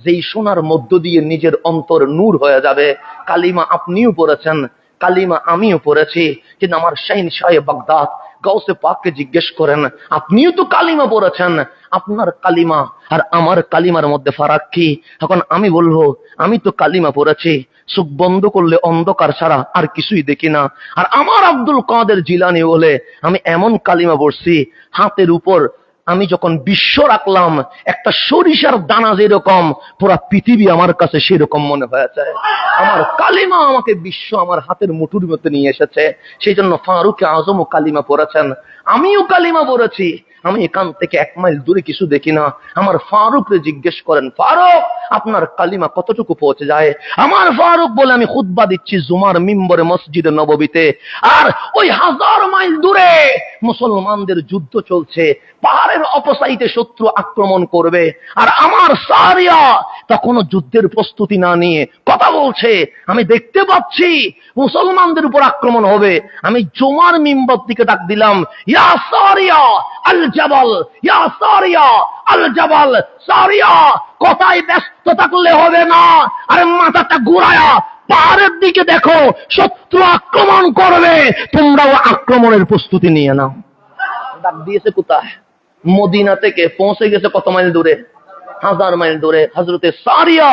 যেই শোনার মধ্য দিয়ে নিজের অন্তর নূর হয়ে যাবে। কালিমা আপনিও পড়েছেন, কালিমা আমিও পড়েছি, কিন্তু আমার শাইন শাহে বাগদাদ গাউসে পাককে জিজ্ঞেস করেন আপনিও তো কালিমা পড়েছেন, আপনার কালিমা আর আমার কালিমার মধ্যে ফারাক কি? এখন আমি বলবো আমি তো কালিমা পড়েছি, চোখ বন্ধ করলে অন্ধকার ছাড়া আর কিছুই দেখি না। আর আমার আব্দুল কাদের জিলানী বলে আমি এমন কালিমা পড়ছি, হাতের উপর আমি যখন বিশ্ব রাখলাম একটা সরিষার দানা যেরকম, পুরা পৃথিবী আমার কাছে সেরকম মনে হয়েছে। আমার কালিমা আমাকে বিশ্ব আমার হাতের মুঠুর মধ্যে নিয়ে এসেছে। সেই জন্য ফারুকে আজমও কালিমা পড়েছেন, আমিও কালিমা পড়েছি। আমি এখান থেকে 1 মাইল দূরে কিছু দেখি না। আমার ফারুককে জিজ্ঞেস করেন ফারুক আপনার কালিমা কতটুকু পৌঁছে যায়? আমার ফারুক বলে আমি খুতবা দিচ্ছি জুমার মিম্বরে মসজিদে নববীতে, আর ওই 1000 মাইল দূরে মুসলমানদের যুদ্ধ চলছে, পাহাড়ের অপসাইডে শত্রু আক্রমণ করবে, আর আমার সারিয়া তখনও যুদ্ধের প্রস্তুতি না নিয়ে কথা চলছে, আমি দেখতে পাচ্ছি মুসলমানদের উপর আক্রমণ হবে। আমি জুমার মিম্বর দিকে ডাক দিলাম, ইয়া সারিয়া আল জাবাল, ইয়া সারিয়া আল জাবাল। সারিয়া, কথায় ব্যস্ত থাকলে হবে না, আরে মাথাটা ঘুরায়া পাহাড়ের দিকে দেখো, শত্রু আক্রমণ করবে, তোমরাও আক্রমণের প্রস্তুতি নিয়ে নাও। ডাক দিয়েছে কোথায়? মদিনা থেকে পৌঁছে গেছে কত মাইল দূরে? 1000 মাইল দূরে। হযরতে সারিয়া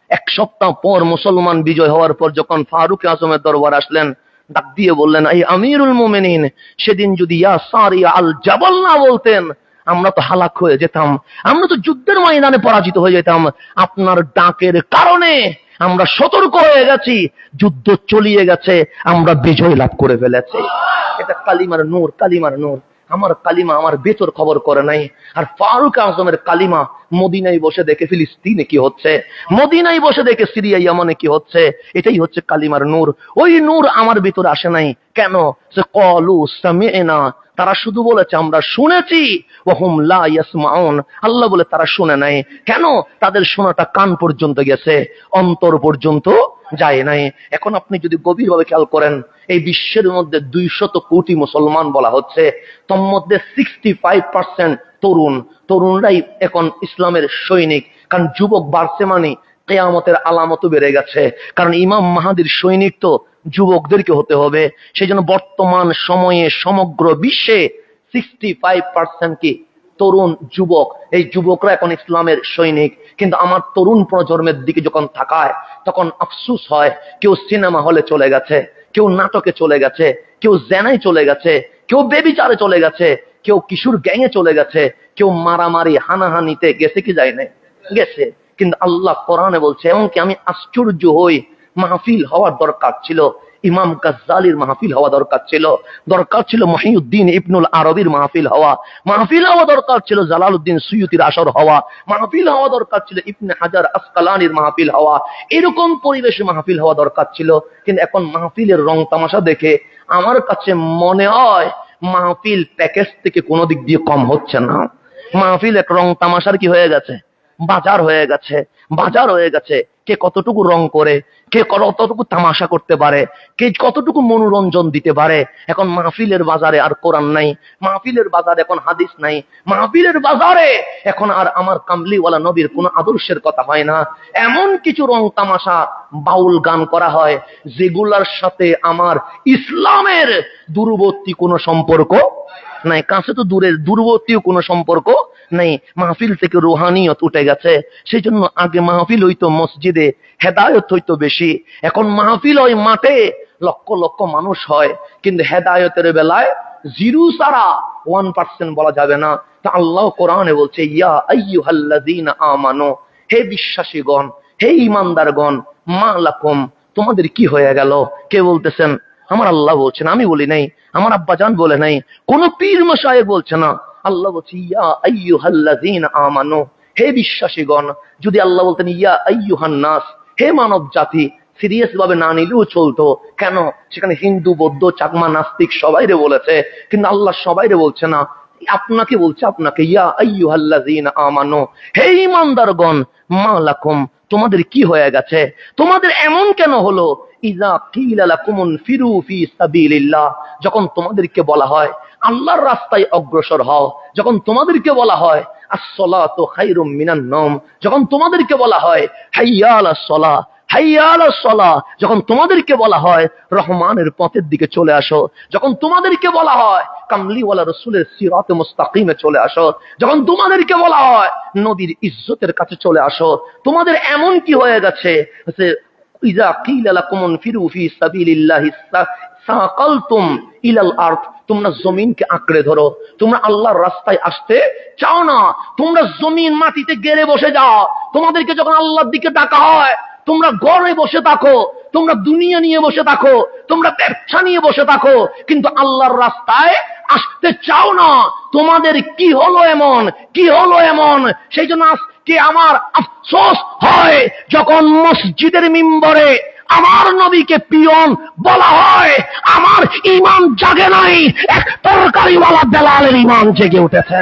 1 সপ্তাহ পর মুসলমান বিজয় হওয়ার পর যখন ফারুক আজমের দরবার আসলেন, ডাক দিয়ে বললেন, এই আমিরুল মুমিনিন, সেদিন যদি ইয়া সারিয়া আল জাবাল না বলতেন, আমরা তো হালাক হয়ে যেতাম, আমরা তো যুদ্ধের ময়দানে পরাজিত হয়ে যেতাম। আপনার ডাকের কারণে আমরা সতর্ক হয়ে গেছি, যুদ্ধ চলিয়ে গেছে, আমরা বিজয় লাভ করে ফেলেছি। এটা কালিমার নূর, কালিমার নূর। আমার কালিমা আমার ভেতর খবর করে নাই। আর ফারুক আজমের কালিমা মদিনায় বসে দেখে ফিলিস্তিনে কি হচ্ছে, মদিনায় বসে দেখে সিরিয়া ইয়ামানে কি হচ্ছে, এটাই হচ্ছে কালিমার নূর। ওই নূর আমার ভিতরে আসে নাই। কেন? সে কলু সামি'না, তারা শুধু বলেছে আমরা শুনেছি, ওয়াহুম লা ইয়াসমাউন, আল্লাহ বলে তারা শুনে নাই। কেন? তাদের শোনাটা কান পর্যন্ত গেছে, অন্তর পর্যন্ত যায় নাই। এখন আপনি যদি গভীরভাবে খেয়াল করেন, এই বিশ্বের মধ্যে 200 কোটি মুসলমান বলা হচ্ছে, তোর মধ্যে 65% তরুণ। তরুণরাই এখন ইসলামের সৈনিক। কারণ যুবক বাড়ছে মানে কিয়ামতের আলামত বেড়ে গেছে। কারণ ইমাম মাহাদির সৈনিক তো যুবকদেরকে হতে হবে। সেই জন্য বর্তমান সময়ে সমগ্র বিশ্বে 65% কি তরুণ যুবক। এই যুবকরা এখন ইসলামের সৈনিক। কিন্তু আমার তরুণ প্রজন্মের দিকে যখন তাকায়, তখন আফসুস হয়, কেউ সিনেমা হলে চলে গেছে, কেউ নাটকে চলে গেছে, কেউ জেনায় চলে গেছে, কেউ বেবিচারে চলে গেছে, কেউ কিশোর গ্যাংয়ে চলে গেছে, কেউ মারামারি হানাহানিতে গেছে কি যায় না? গেছে। কিন্তু আল্লাহ কোরআনে বলছে, এমনকি আমি আশ্চর্য হই, মাহফিল হওয়ার দরকার ছিল ইমাম গাজ্জালির মাহফিল হওয়া দরকার ছিল, দরকার ছিল মহিউদ্দিন ইবনুল আরবির মাহফিল হওয়া, মাহফিল হওয়া দরকার ছিল জালালউদ্দিন সুয়ুতির আসর হওয়া, মাহফিল হওয়া দরকার ছিল ইবনে হাজার আসকালানির মাহফিল হওয়া। এরকম পরিবেশে মাহফিল হওয়া দরকার ছিল। কিন্তু এখন মাহফিলের রং তামাশা দেখে আমার কাছে মনে হয় মাহফিল প্যাকেজ থেকে কোনো দিক দিয়ে কম হচ্ছে না। মাহফিল এক রং তামাশার কি হয়ে গেছে? বাজার হয়ে গেছে, বাজার হয়ে গেছে। কে কতটুকু রং করে, কে কতটুকু তামাশা করতে পারে, কে কতটুকু মনোরঞ্জন দিতে পারে। এখন মাহফিলের বাজারে আর কোরআন নাই, মাহফিলের বাজারে এখন হাদিস নাই, মাহফিলের বাজারে এখন আর আমার কামলিওয়ালা নবীর কোন আদর্শের কথা হয় না। এমন কিছু রং তামাশা বাউল গান করা হয় যেগুলার সাথে আমার ইসলামের দূরবর্তী কোনো সম্পর্ক নাই, কাছে তো দূরের, দূরবর্তীও কোনো সম্পর্ক নেই। মাহফিল থেকে রুহানিয়ত উঠে গেছে। সেই জন্য আগে মাহফিল হইতো মসজিদে, হেদায়ত হইতো বেশি। এখন মাহফিল হয় মাঠে, লক্ষ লক্ষ মানুষ হয়, কিন্তু হেদায়তের বেলায় জিরো ছাড়া 1% বলা যাবে না। তা আল্লাহ কোরআনে বলছে, ইয়া আইয়ুহাল্লাযীনা আমানু, হে বিশ্বাসীগণ, হে ঈমানদারগণ, মা লাকুম, তোমাদের কি হয়ে গেল? কে বলতেছেন? আমার আল্লাহ বলছেন, আমি বলি নাই, আমার আব্বাজান বলে নাই, কোন পীর মশায়েখ বলছে না। আল্লাহ বলছে, ইয়া আইয়ুহাল্লাযীনা আমানু, হে বিশ্বাসীগণ। যদি আল্লাহ বলতেন ইয়া আইয়ুহান নাস, হে মানব জাতি, সিরিয়াস ভাবে না নিলেও চলতো। কেন? সেখানে হিন্দু, বৌদ্ধ, চাকমা, নাস্তিক সবাইরে বলেছে, কিন্তু আল্লাহ সবাইরে বলছে না, আপনাকে বলছে, আপনাকে, ইয়া আইয়ুহাল্লাযীনা আমানু, হে ঈমানদারগণ, মা লাকুম, তোমাদের কি হয়ে গেছে? তোমাদের এমন কেন হলো? ইযা কিলা লাকুম ফিরু ফি সাবিলিল্লাহ, যখন তোমাদেরকে বলা হয় আল্লাহর রাস্তায় অগ্রসর হও, যখন তোমাদেরকে বলা হয় আস-সালাতু খায়রুম মিনান নাওম, যখন তোমাদেরকে বলা হয় হাইয়া আলাস সালাহ, হাইয়া আলাস সালাহ, যখন তোমাদেরকে বলা হয় রহমানের পথের দিকে চলে আসো, যখন তোমাদেরকে বলা হয় কামলিওয়ালা রাসূলের সিরাতে মুস্তাকিমে চলে আসো, যখন তোমাদেরকে বলা হয় নবীর ইজ্জতের কাছে চলে আসো, তোমাদের এমন কি হয়ে গেছে যে ইযা কিলা লাকুম ফিরু ফি সাবিলিল্লাহি সাকালতুম ইলাল আরদ, তোমরা জমিনকে আঁকড়ে ধরো, তোমরা আল্লাহর রাস্তায় আসতে চাও না, তোমরা জমিন মাটিতে গেড়ে বসে যাও। তোমাদেরকে যখন আল্লাহর দিকে ডাকা হয়, তোমরা ঘরে বসে থাকো, তোমরা দুনিয়া নিয়ে বসে থাকো, তোমরা ব্যবসা নিয়ে বসে থাকো, কিন্তু আল্লাহর রাস্তায় আসতে চাও না। তোমাদের কি হলো এমন, কি হলো এমন? সেই জন্য আজকে আমার আফসোস হয় যখন মসজিদের মিম্বরে আমার নবীকে পিয়ন বলা হয়। আমার ঈমান জাগে নাই, এক তরকারিওয়ালা বেলালের ঈমান জেগে উঠেছে।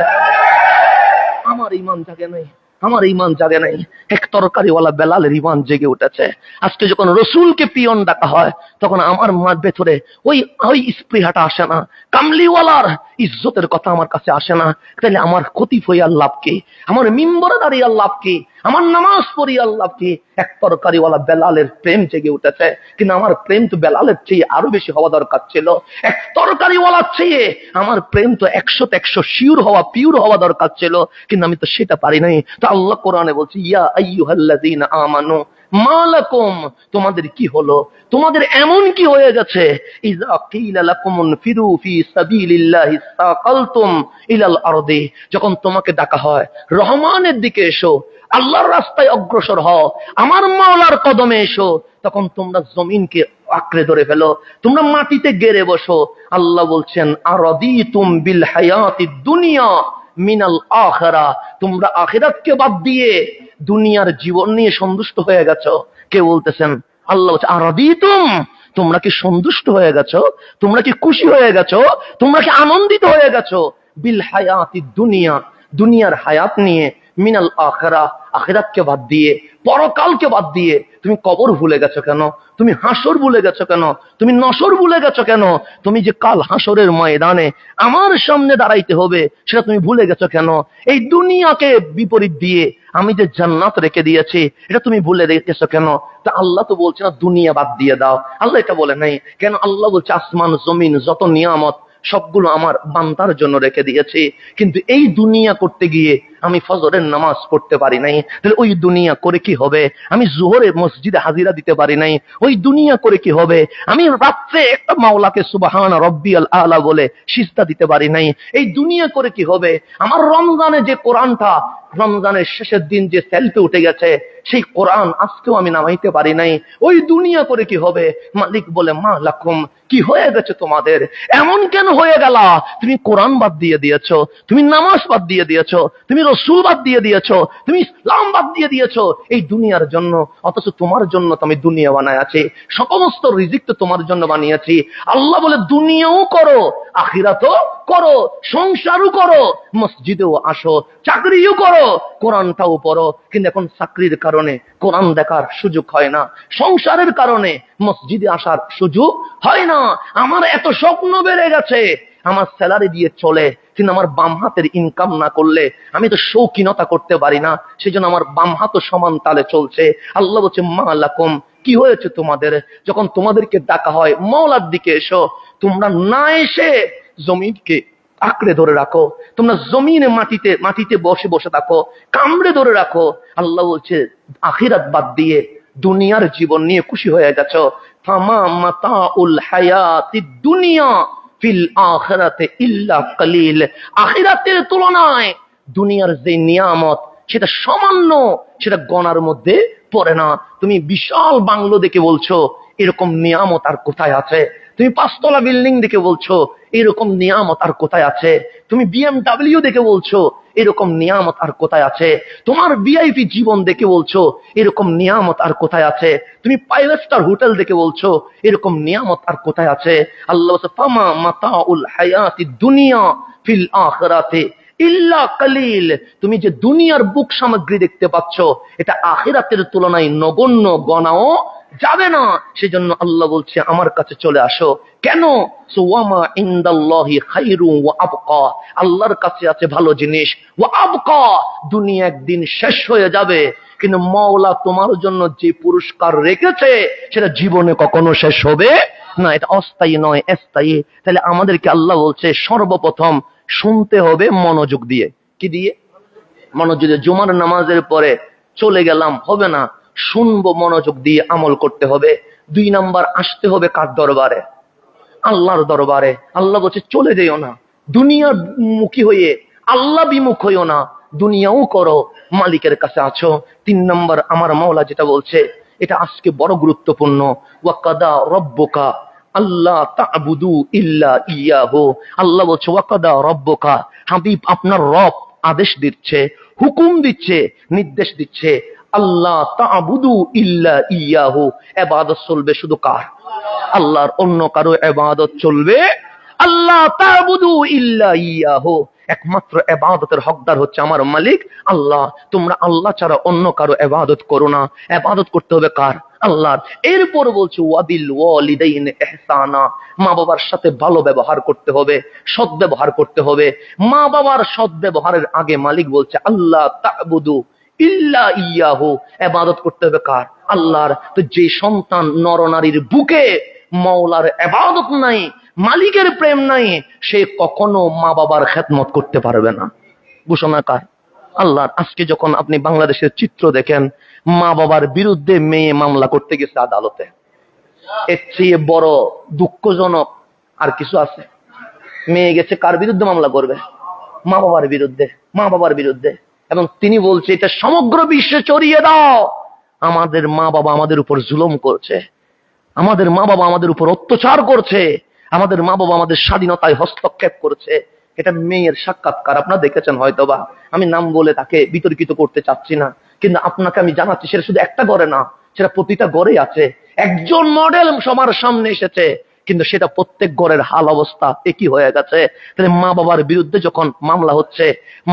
আমার ঈমান জাগে নাই। আমার ইমান জাগে নাই। এক তরকারিওয়ালা বেলালের ইমান জেগে উঠেছে। আজকে যখন রসুলকে পিয়ন ডাকা হয় তখন আমার মার ভেতরে ওই ওই স্পৃহাটা আসে না। কামলিওয়ালার ইজ্জতের কথা আমার কাছে আসে না। তাহলে আমার ক্ষতি হইয়ার লাভ কি? আমার মিম্বরে দাঁড়িয়ে লাভ কি? আমার নামাজ পড়িয়ার লাভ কি? এক তরকারিওয়ালা বেলালের প্রেম জেগে উঠেছে, কিন্তু আমার প্রেম তো বেলালের চেয়ে আরো বেশি হওয়া দরকার ছিল। এক তরকারিওয়ালার চেয়ে আমার প্রেম তো 100 শিওর হওয়া, পিওর হওয়া দরকার ছিল, কিন্তু আমি তো সেটা পারি নাই। তো আল্লাহ কোরআনে বলছে, ইয়া আইয়ুহাল্লাযীনা আমানু মা লাকুম, তোমাদের কি হলো, তোমাদের এমন কি হয়ে গেছে? ইযা কিলা লাকুম ফিরু ফি সাবিলিল্লাহি সাকালতুম ইলাল আরদি, যখন তোমাকে ডাকা হয় রহমানের দিকে এসো, আল্লাহর রাস্তায় অগ্রসর হও, আমার মাওলার কদমে এসো, তখন তোমরা জমিনকে আঁকড়ে ধরে ফেলো, তোমরা মাটিতে গেড়ে বসো। আল্লাহ বলছেন, আরাদিতুম বিল হায়াতিদ দুনিয়া মিনাল আখিরা, তোমরা আখিরাতকে বাদ দিয়ে দুনিয়ার জীবন নিয়ে সন্তুষ্ট হয়ে গেছো। কে বলতেছেন? আল্লাহ বলছে, আরাদিতুম, তোমরা কি সন্তুষ্ট হয়ে গেছো? তোমরা কি খুশি হয়ে গেছো? তোমরা কি আনন্দিত হয়ে গেছো? বিল হায়াতিদ দুনিয়া, দুনিয়ার হায়াত নিয়ে, মিনাল আখিরা, আখিরাতকে বাদ দিয়ে, পরকালকে বাদ দিয়ে তুমি কবর ভুলে গেছো কেন? তুমি হাসর ভুলে গেছো কেন? তুমি নসর ভুলে গেছো কেন? তুমি যে কাল হাসরের ময়দানে আমার সামনে দাঁড়াইতে হবে সেটা তুমি ভুলে গেছো কেন? এই দুনিয়াকে বিপরীত দিয়ে আমি যে জান্নাত রেখে দিয়েছি এটা তুমি ভুলে রেখেছো কেন? তা আল্লাহ তো বলছে না দুনিয়া বাদ দিয়ে দাও, আল্লাহ এটা বলে নাই কেন? আল্লাহ বলছে আসমান জমিন যত নিয়ামত সবগুলো আমার বান্দার জন্য রেখে দিয়েছি, কিন্তু এই দুনিয়া করতে গিয়ে আমি ফজরের নামাজ পড়তে পারি নাই, তাহলে ওই দুনিয়া করে কি হবে? আমি জোহরে মসজিদে হাজিরা দিতে পারি নাই, ওই দুনিয়া করে কি হবে? আমি রাত্রে একটা মাওলাকে সুবহান রব্বিয়াল আলা বলে সিজদা দিতে পারি নাই, এই দুনিয়া করে কি হবে? আমার রমজানে যে কোরআনটা, রমজানের শেষের দিন যে সেলফি উঠে গেছে সেই কোরআন আজকেও আমি নামাইতে পারি নাই, ওই দুনিয়া করে কি হবে? মালিক বলে, মা লাকুম, কি হয়ে গেছে তোমাদের? এমন কেন হয়ে গেল? তুমি কোরআন বাদ দিয়ে দিয়েছো, তুমি নামাজ বাদ দিয়ে দিয়েছো, তুমি রসুল বাদ দিয়ে দিয়েছো, তুমি ইসলাম বাদ দিয়ে দিয়েছো এই দুনিয়ার জন্য। অথচ তোমার জন্য তো আমি দুনিয়া বানায় আছি, সমস্ত রিজিক তো তোমার জন্য বানিয়েছি। আল্লাহ বলে দুনিয়াও করো, আখিরাতও করো, সংসারও করো, মসজিদেও আসো, চাকরিও করো, কোরআনটাও পড়ো। কিন্তু এখন চাকরির কারণে কোরআন দেখার সুযোগ হয় না, সংসারের কারণে মসজিদে আসার সুযোগ হয় না। আমার এত স্বপ্ন বেড়ে গেছে, আমার স্যালারি দিয়ে চলে, কিন্তু আমার বাম হাতের ইনকাম না করলে আমি তো শৌখিনতা করতে পারি না, সেজন্য আমার বাম হাতও সমান তালে চলছে। আল্লাহ বলছে, মা লাকুম, কি হয়েছে তোমাদের? যখন তোমাদেরকে ডাকা হয় মাওলার দিকে এসো, তোমরা না এসে জমিনকে আঁকড়ে ধরে রাখো, তোমরা জমিনে মাটিতে মাটিতে বসে বসে থাকো, কামড়ে ধরে রাখো। আল্লাহ বলছে, আখিরাত বাদ দিয়ে দুনিয়ার জীবন নিয়ে খুশি হয়ে গেছো। ফামা মাতাউল হায়াতিদ দুনিয়া ফিল আখিরাতে ইল্লা কালিল, আখিরাতের তুলনায় দুনিয়ার যে নিয়ামত সেটা সামান্য, সেটা গণার মধ্যে পড়ে না। তুমি বিশাল বাংলো দেখে বলছো এরকম নিয়ামত আর কোথায় আছে? তুমি 5 তলা বিল্ডিং দেখে বলছো এরকম নিয়ামত আর কোথায় আছে? তুমি BMW দেখে বলছো এরকম নিয়ামত আর কোথায় আছে? তোমার ভিআইপি জীবন দেখে বলছো এরকম নিয়ামত আর কোথায় আছে? তুমি 5 স্টার হোটেল দেখে বলছো এরকম নিয়ামত আর কোথায় আছে? আল্লাহ বলছে, ফামা মাতাউল হায়াতিদ দুনিয়া ফিল আখিরাতে ইল্লা কালিল, তুমি যে দুনিয়ার বুক সামগ্রী দেখতে পাচ্ছ এটা আখিরাতের তুলনায় নগণ্য, গণাও যাবে না। সেজন্য আল্লাহ বলছে, আমার কাছে চলে আসো। কেন? সুওয়ামা ইনদাল্লাহি খায়রু ওয়া আবকা, আল্লাহর কাছে আছে ভালো জিনিস, ওয়া আবকা, দুনিয়া একদিন শেষ হয়ে যাবে, কিন্তু মাওলা তোমার জন্য যে পুরস্কার রেখেছে সেটা জীবনে কখনো শেষ হবে না, এটা অস্থায়ী নয়, স্থায়ী। তাহলে আমাদেরকে আল্লাহ বলছে সর্বপ্রথম শুনতে হবে মনোযোগ দিয়ে। কি দিয়ে? মনোযোগ দিয়ে। জুমার নামাজের পরে চলে গেলাম হবে না, শুনবো মনোযোগ দিয়ে, আমল করতে হবে। 2 নাম্বার, আসতে হবে কার দরবারে? আল্লাহর দরবারে। আল্লাহ বলছে চলে যেও না দুনিয়ার মুখী হয়ে, আল্লাহ বিমুখ হইও না, দুনিয়াও করো, মালিকের কাছে আছো। 3 নাম্বার আমার মাওলা যেটা বলছে এটা আজকে বড় গুরুত্বপূর্ণ, ওয়াকাদা রব্বুকা আল্লাহ তা'বুদু ইল্লা ইয়াহু। আল্লাহ বলছে ওয়াকাদা রব্বুকা, হাবিব আপনার রব আদেশ দিচ্ছে, হুকুম দিচ্ছে, নির্দেশ দিচ্ছে, আল্লাহ তা'বুদু ইল্লা ইয়াহু, ইবাদত চলবে শুধু কার? আল্লাহর, অন্য কারো ইবাদত চলবে আল্লাহ তা'বুদু ইল্লা ইয়াহু, একমাত্র ইবাদতের হকদার হচ্ছে আমার মালিক আল্লাহ। তোমরা আল্লাহ ছাড়া অন্য কারো ইবাদত করো না। ইবাদত করতে হবে কার? আল্লাহর। এরপর বলছে ওয়াবিল ওয়ালিদাইনি ইহসানা, মা বাবার সাথে ভালো ব্যবহার করতে হবে, সৎ ব্যবহার করতে হবে। মা বাবার সৎ ব্যবহারের আগে মালিক বলছে আল্লাহ তা'বুদু ইল্লা ইয়াহু, ইবাদত করতে হবে কার? আল্লাহর। তো যে সন্তান নরনারীর বুকে মাওলার ইবাদত নাই, মালিকের প্রেম নাই, সে কখনো মা বাবার খেদমত করতে পারবে না। ঘোষণা কার? আল্লাহর। আজকে যখন আপনি বাংলাদেশের চিত্র দেখেন, মা বাবার বিরুদ্ধে মেয়ে মামলা করতে গেছে আদালতে, এর চেয়ে বড় দুঃখজনক আর কিছু আছে? মেয়ে গেছে কার বিরুদ্ধে মামলা করবে? মা বাবার বিরুদ্ধে। মা বাবার বিরুদ্ধে। এবং তিনি বলছে এটা সমগ্র বিশ্বে ছড়িয়ে দাও। আমাদের মা বাবা আমাদের উপর জুলুম করছে, আমাদের মা বাবা আমাদের উপর অত্যাচার করছে, আমাদের মা বাবা আমাদের স্বাধীনতায় হস্তক্ষেপ করছে। এটা মেয়ের সাক্ষাৎকার, আপনারা দেখেছেন হয়তোবা। আমি নাম বলে তাকে বিতর্কিত করতে চাচ্ছি না, কিন্তু আপনাকে আমি জানাচ্ছি সেটা শুধু একটা ঘরে না, সেটা প্রতিটা ঘরেই আছে। একজন মডেল সবার সামনে এসেছে, কিন্তু সেটা প্রত্যেক ঘরের হাল অবস্থা একই হয়ে গেছে। তাহলে মা বাবার বিরুদ্ধে যখন মামলা হচ্ছে,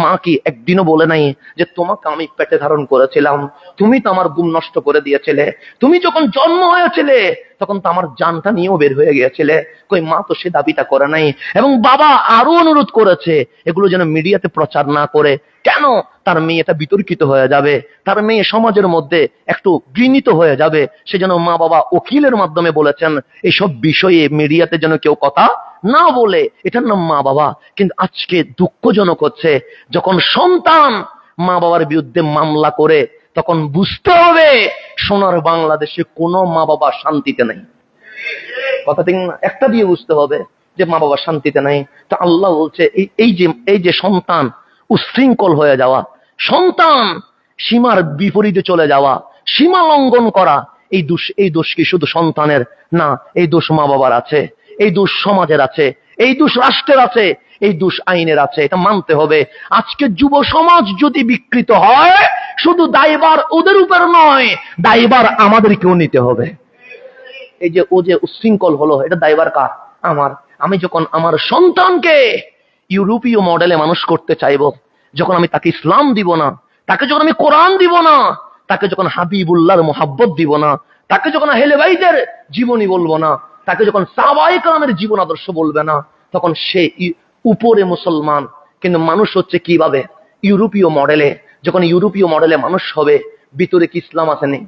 মা কি একদিনও বলে নাই যে তোমাকে আমি পেটে ধারণ করেছিলাম, তুমি তো আমার ঘুম নষ্ট করে দিয়েছিলে, তুমি যখন জন্ম হয়েছিলে তখন তো আমার জানটা নিয়েও বের হয়ে গিয়েছিলে? কই মা তো সে দাবিটা করে নাই। এবং বাবা আরো অনুরোধ করেছে এগুলো যেন মিডিয়াতে প্রচার না করে। কেন? তার মেয়েটা বিতর্কিত হয়ে যাবে, তার মেয়ে সমাজের মধ্যে একটু ঘৃণিত হয়ে যাবে। সেজন্য মা বাবা উকিলের মাধ্যমে বলেছেন এইসব বিষয়ে মিডিয়াতে যেন কেউ কথা না বলে। এটার নাম মা বাবা। কিন্তু আজকে দুঃখজনক হচ্ছে, যখন সন্তান মা বাবার বিরুদ্ধে মামলা করে, তখন বুঝতে হবে সোনার বাংলাদেশে কোনো মা বাবা শান্তিতে নাই। কথা ঠিক না? একটা দিয়ে বুঝতে হবে যে মা বাবা শান্তিতে নাই। তো আল্লাহ বলছে এই যে সন্তান উশৃঙ্খল হয়ে যাওয়া, সন্তান সীমার বিপরীতে চলে যাওয়া, সীমা লঙ্ঘন করা, এই দোষ কি শুধু সন্তানের না, এই দোষ মা বাবার আছে, এই দোষ সমাজের আছে, এই দোষ রাষ্ট্রের আছে, এই দোষ আইনের আছে। এটা মানতে হবে। আজকে যুব সমাজ যদি বিকৃত হয়, শুধু দায়ভার ওদের উপর নয়, দায়ভার আমাদেরকেও নিতে হবে। এই যে ও যে উশৃঙ্খল হলো, এটা দায়ভার কার? আমার। আমি যখন আমার সন্তানকে ইউরোপীয় মডেলে মানুষ করতে চাইবো, যখন আমি তাকে ইসলাম দিব না, তাকে যখন আমি কোরআন দিব না, তাকে যখন হাবিবুল্লাহর মোহাব্বত দিব না, তাকে যখন আহলে বাইতের জীবনী বলবো না, তাকে যখন সাহাবায়ে কেরামের জীবন আদর্শ বলবে না, তখন সে উপরে মুসলমান, কিন্তু মানুষ হচ্ছে কিভাবে? ইউরোপীয় মডেলে। যখন ইউরোপীয় মডেলে মানুষ হবে, ভিতরে কি ইসলাম আসেনি?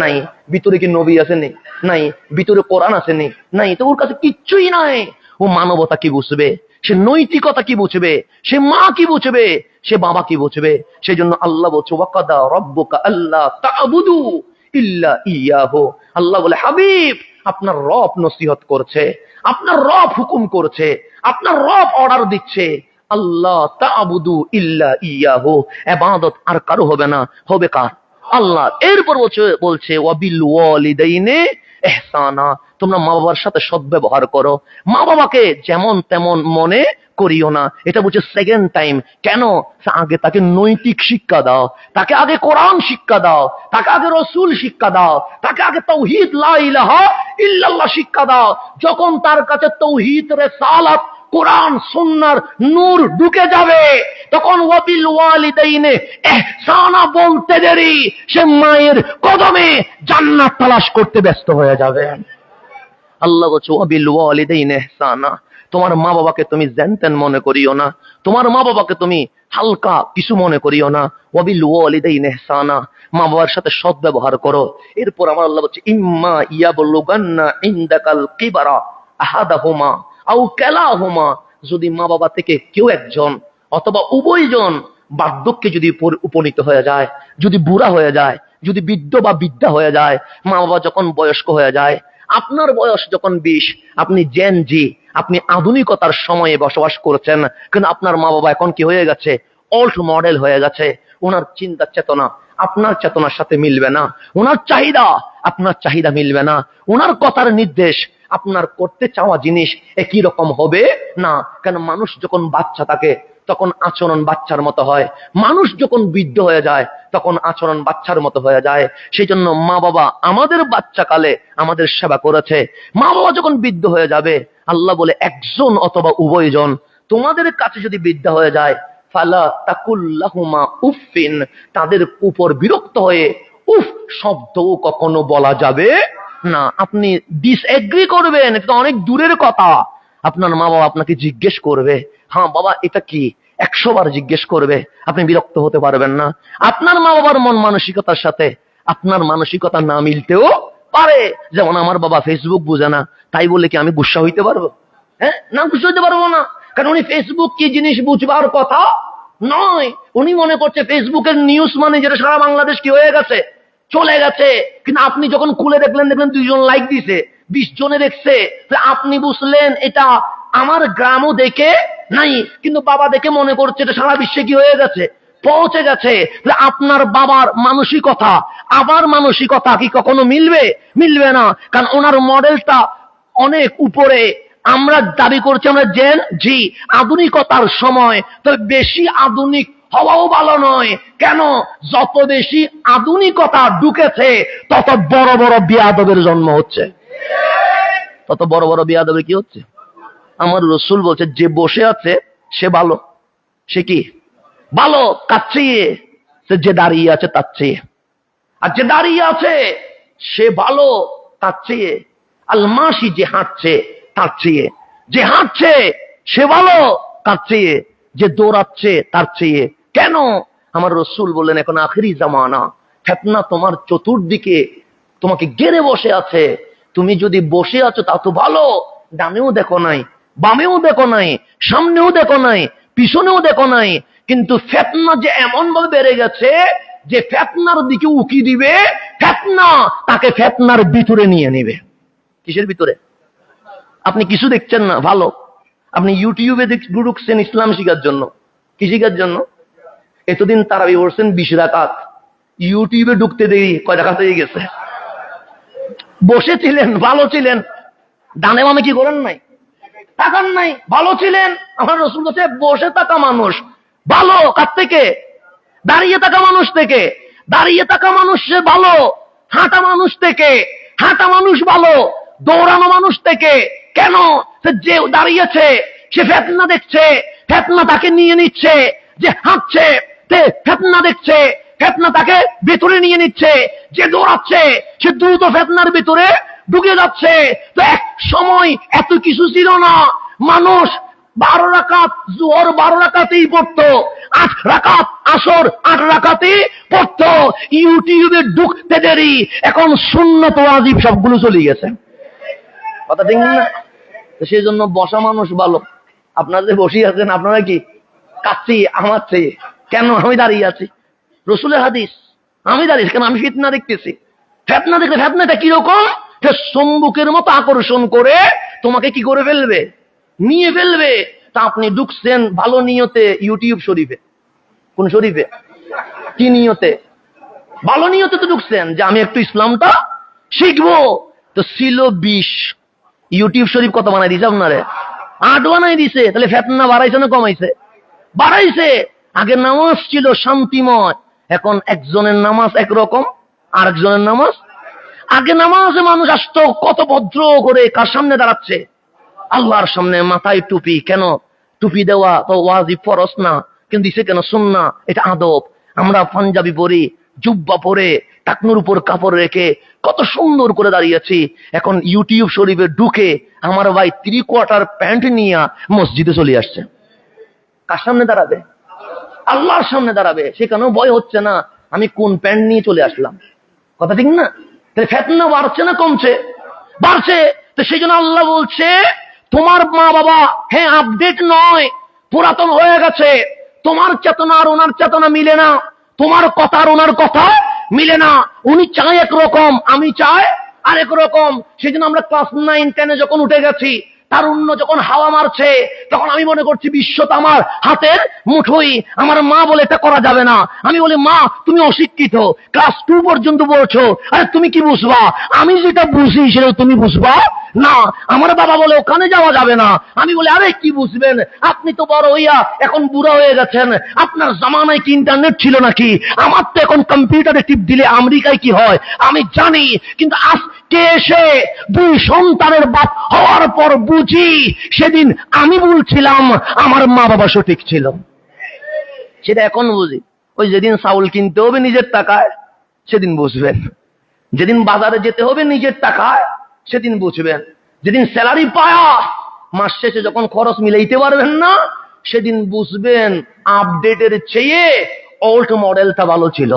নাই। ভিতরে কি নবী আসেনি? নাই। ভিতরে কোরআন আসেনি? নাই। তো ওর কাছে কিচ্ছুই নাই। ও মানবতা কি বুঝবে? সে নৈতিকতা কি বুঝবে? সে মা কি বুঝবে? সে বাবা কি বুঝবে? সেই জন্য আল্লাহ বলছে ওয়াকাদা রাব্বুকা আল্লা তা'বুদু ইল্লা ইয়াহু। আল্লাহ বলে হাবিব, আপনার রব নসিহত করছে, আপনার রব হুকুম করছে, আপনার রব অর্ডার দিচ্ছে আল্লাহ তা'বুদু ইল্লা ইয়াহু, ইবাদত আর কারো হবে না, হবে কার? আল্লাহ। এরপর বলছে ওয়াবিল ওয়ালিদাইনি ইহসানা, তোমরা মা বাবার সাথে সদ্ব্যবহার করো, মা বাবাকে যেমন তেমন মনে করিও না। এটা বলছে সেকেন্ড টাইম। কেন? আগে তাকে নৈতিক শিক্ষা দাও, তাকে আগে কোরআন শিক্ষা দাও, তাকে আগে রসুল শিক্ষা দাও, তাকে আগে তাওহীদ লা ইলাহা ইল্লাল্লাহ শিক্ষা দাও। যখন তার কাছে তাওহীদ, রিসালাত, কোরআন সুন্নাহর নূর ঢুকে যাবে, তখন ওয়াবিল ওয়ালিদাইনি ইহসানা বলতে দেরি সে মায়ের কদমে জান্নাত তালাশ করতে ব্যস্ত হয়ে যাবে। আল্লাহ বলছে ওয়াবিল ওয়ালিদাইনি ইহসানা, তোমার মা বাবাকে তুমি জানতেন মনে করিও না, তোমার মা বাবাকে তুমি হালকা কিছু মনে করিও না। ওয়াবিল ওয়ালিদাইনি ইহসানা, মা বাবার সাথে সৎ ব্যবহার করো। এরপর আমার আল্লাহ বলছে ইম্মা ইয়াবলুগান্না ইনদাকাল কিবারা আহাদাহুমা আও কালাহুমা, যদি মা বাবা থেকে কেউ একজন অথবা উভয়জন বার্ধক্যে যদি উপনীত হয়ে যায়, যদি বুড়া হয়ে যায়, যদি বৃদ্ধ বা বৃদ্ধা হয়ে যায়, মা বাবা যখন বয়স্ক হয়ে যায়, আপনার বয়স যখন 20, আপনি জেন জি, আপনি আধুনিকতার সময়ে বসবাস করছেন, কিন্তু আপনার মা বাবা এখন কি হয়ে গেছে? ওল্ড মডেল হয়ে গেছে। ওনার চিন্তা চেতনা আপনার চেতনার সাথে মিলবে না, ওনার চাহিদা আপনার চাহিদা মিলবে না, ওনার কথার নির্দেশ আপনার করতে চাওয়া জিনিস একই রকম হবে না। কেন? মানুষ যখন বাচ্চা থাকে তখন আচরণ বাচ্চার মতো হয়। মানুষ যখন বৃদ্ধ হয়ে যায় তখন আচরণ বাচ্চার মতো হয়ে যায়। সেই জন্য মা বাবা আমাদের বাচ্চাকালে আমাদের সেবা করেছে। মা বাবা যখন বৃদ্ধ হয়ে যাবে, আল্লাহ বলে একজন অথবা উভয়জন তোমাদের কাছে যদি বৃদ্ধ হয়ে যায়, ফালা তাকুল্লাহুমা উফিন, তাদের উপর বিরক্ত হয়ে উফ শব্দও কখনো বলা যাবে না। আপনি ডিসএগ্রি করবেন, এটা অনেক দূরের কথা। আপনার মা বাবা আপনাকে জিজ্ঞেস করবে, হ্যাঁ বাবা এটা কি, 100 বার জিজ্ঞেস করবে, আপনি বিরক্ত হতে পারবেন না। আপনার মা বাবার মন মানসিকতার সাথে আপনার মানসিকতা না মিলতেও পারে। যেমন আমার বাবা ফেসবুক বুঝে না, তাই বলে কি আমি গুসা হইতে পারবো? হ্যাঁ, না, গুসা হইতে পারবো না। কারণ উনি ফেসবুক কি জিনিস বুঝবার কথা নয়। উনি মনে করছে ফেসবুকের নিউজ মানে যেটা সারা বাংলাদেশ কি হয়ে গেছে, চলে গেছে। কিন্তু আপনি যখন খুলে দেখলেন 2 জন লাইক দিছে, 20 জনে দেখছে, আপনি বুঝলেন এটা আমার গ্রামও দেখে নাই, কিন্তু বাবা দেখে মনে করছে এটা সারা বিশ্বে কি হয়ে গেছে, পৌঁছে গেছে। আপনার বাবার মানসিকতা আবার মানসিকতা কি কখনো মিলবে? মিলবে না। কারণ ওনার মডেলটা অনেক উপরে। আমরা দাবি করছি আমরা জেন জি, আধুনিকতার সময়, তবে বেশি আধুনিক হওয়াও ভালো নয়। কেন? যত বেশি আধুনিকতা ঢুকেছে তত বড় বড় বিয়াদবের জন্ম হচ্ছে। তত বড় বড় বিয়াদবের কি হচ্ছে? আমার রসুল বলছে যে বসে আছে সে ভালো। সে কি ভালো? কার চেয়ে? যে দাঁড়িয়ে আছে তার চেয়ে। আর যে দাঁড়িয়ে আছে সে ভালো তার চেয়ে। আলমাসি যে হাঁটছে তার চেয়ে। যে হাঁটছে সে ভালো তার চেয়ে। যে দৌড়াচ্ছে তার চেয়ে। কেন? আমার রসুল বললেন এখন আখেরি জামানা, ফিতনা তোমার চতুর্দিকে তোমাকে ঘিরে বসে আছে। তুমি যদি বসে আছো তা তো ভালো, ডানেও দেখো নাই, বামেও দেখো নাই, সামনেও দেখো নাই, পিছনেও দেখো নাই, কিন্তু ফিতনা যে এমন ভাবে বেড়ে গেছে যে ফিতনার দিকে উকি দিবে, ফিতনা তাকে ফিতনার ভিতরে নিয়ে নেবে। কিসের ভিতরে? আপনি কিছু দেখছেন না ভালো, আপনি ইউটিউবে ঢুকছেন ইসলাম শিখার জন্য। কি শিখার জন্য? এতদিন তারাবি পড়ছেন 20 রাকাত, ইউটিউবে ঢুকতে দেরি কয় রাকাত হয়ে গেছে। বসেছিলেন, ভালো ছিলেন, ডানে বামে কি করেন নাই, তাকান নাই, ভালো ছিলেন। আমার রসুল বলছে বসে থাকা মানুষ ভালো। কার থেকে? দাঁড়িয়ে থাকা মানুষ থেকে। দাঁড়িয়ে থাকা মানুষ সে ভালো হাঁটা মানুষ থেকে। হাঁটা মানুষ ভালো দৌড়ানো মানুষ থেকে। কেন? যে দাঁড়িয়েছে সে ফিতনা দেখছে, ফিতনা তাকে নিয়ে নিচ্ছে। যে হাঁটছে সে ফিতনা দেখছে, ফিতনা তাকে ভেতরে নিয়ে নিচ্ছে। যে দৌড়াচ্ছে সে দ্রুত ফিতনার ভিতরে ঢুকে যাচ্ছে। তো এক সময় এত কিছু ছিল না। মানুষ 12 রাকাত জোহর 12 রাকাতেই পড়তো, 8 রাকাত আসর 8 রাকাতেই পড়তো। ইউটিউবে ঢুকতে দেরি, এখন সুন্নত ওয়াজিব সবগুলো চলে গেছে। কথা ঠিক না? সেই জন্য বসা মানুষ ভালো। আপনারা যে বসে আছেন আপনারা কি কাচ্ছি আমার চেয়ে? কেন? আমি দাঁড়িয়ে আছি। রসুলের হাদিস, আমি দাঁড়িয়ে কেন? আমি ফিতনা দেখতেছি। ফিতনা দেখলে ফিতনাটা কিরকম? সম্মুখের মতো আকর্ষণ করে তোমাকে কি করে ফেলবে, নিয়ে ফেলবে। তা আপনি ঢুকছেন ভালো নিয়তে ইউটিউব শরীফে। কোন শরীফে? কি নিয়তে? ভালো নিয়তে তো ঢুকছেন যে আমি একটু ইসলামটা শিখবো। তো ছিল 20, ইউটিউব শরীফ কত বানাই দিছে আপনারে? 8 বানাই দিছে। তাহলে ফিতনা বাড়াইছে না কমাইছে? বাড়াইছে। আগে নামাজ ছিল শান্তিময়, এখন একজনের নামাজ একরকম, আরেকজনের নামাজ। আগে নামাজে মানুষ আসতো কত ভদ্র করে, কার সামনে দাঁড়াচ্ছে? আল্লাহর সামনে। মাথায় টুপি। কেন? টুপি দেওয়া তো ওয়াজিব ফরজ না, কিন্তু দিছে কেন? সুন্নাহ, এটা আদব। আমরা পাঞ্জাবি পরি, জুব্বা পরে, টাকনুর উপর কাপড় রেখে কত সুন্দর করে দাঁড়িয়েছি। এখন ইউটিউব শরীফে ঢুকে আমার ভাই 3/4 প্যান্ট নিয়ে মসজিদে চলে আসছে। কার সামনে দাঁড়াবে? আল্লাহর সামনে দাঁড়াবে। সেখানেও ভয় হচ্ছে না আমি কোন প্যান্ট নিয়ে চলে আসলাম। কথা ঠিক না? তাহলে ফিতনা বাড়ছে না কমছে? বাড়ছে। তো সেই জন্য আল্লাহ বলছে তোমার মা বাবা হ্যাঁ আপডেট নয়, পুরাতন হয়ে গেছে। তোমার চেতনা আর ওনার চেতনা মিলে না, তোমার কথা আর ওনার কথা মিলে না। উনি চায় একরকম, আমি চাই আরেক রকম। সেই জন্য আমরা ক্লাস 9, 10 যখন উঠে গেছি, তারুণ্য যখন হাওয়া মারছে, তখন আমি মনে করছি বিশ্বটা আমার হাতের মুঠোই। আমার মা বলে এটা করা যাবে না। আমি বলি মা তুমি অশিক্ষিত, ক্লাস 2 পর্যন্ত পড়ছো, আরে তুমি কি বুঝবা? আমি যেটা বুঝি সেটা তুমি বুঝবা না আমার বাবা বলে ওখানে যাওয়া যাবে না। আমি বলি আরে কি বুঝবেন, আপনি তো বড় হইয়া এখন বুড়া হয়ে গেছেন, আপনার জামানায় কি ইন্টারনেট ছিল নাকি? আমার তো এখন কম্পিউটারে টিপ দিলে আমেরিকায় কি হয় আমি জানি, কিন্তু আজকে এসে 2 সন্তানের বাপ হওয়ার পর বুঝি সেদিন আমি বলছিলাম আমার মা বাবা সঠিক ছিল। সেটা এখন বুঝি। ওই যেদিন চাউল কিনতে হবে নিজের টাকায় সেদিন বুঝবেন, যেদিন বাজারে যেতে হবে নিজের টাকায় সেদিন বুঝবেন, যেদিন স্যালারি পায়া মাস শেষে যখন খরচ মিলাইতে পারবেন না সেদিন বুঝবেন আপডেটের চেয়ে ওল্ড মডেলটা ভালো ছিল।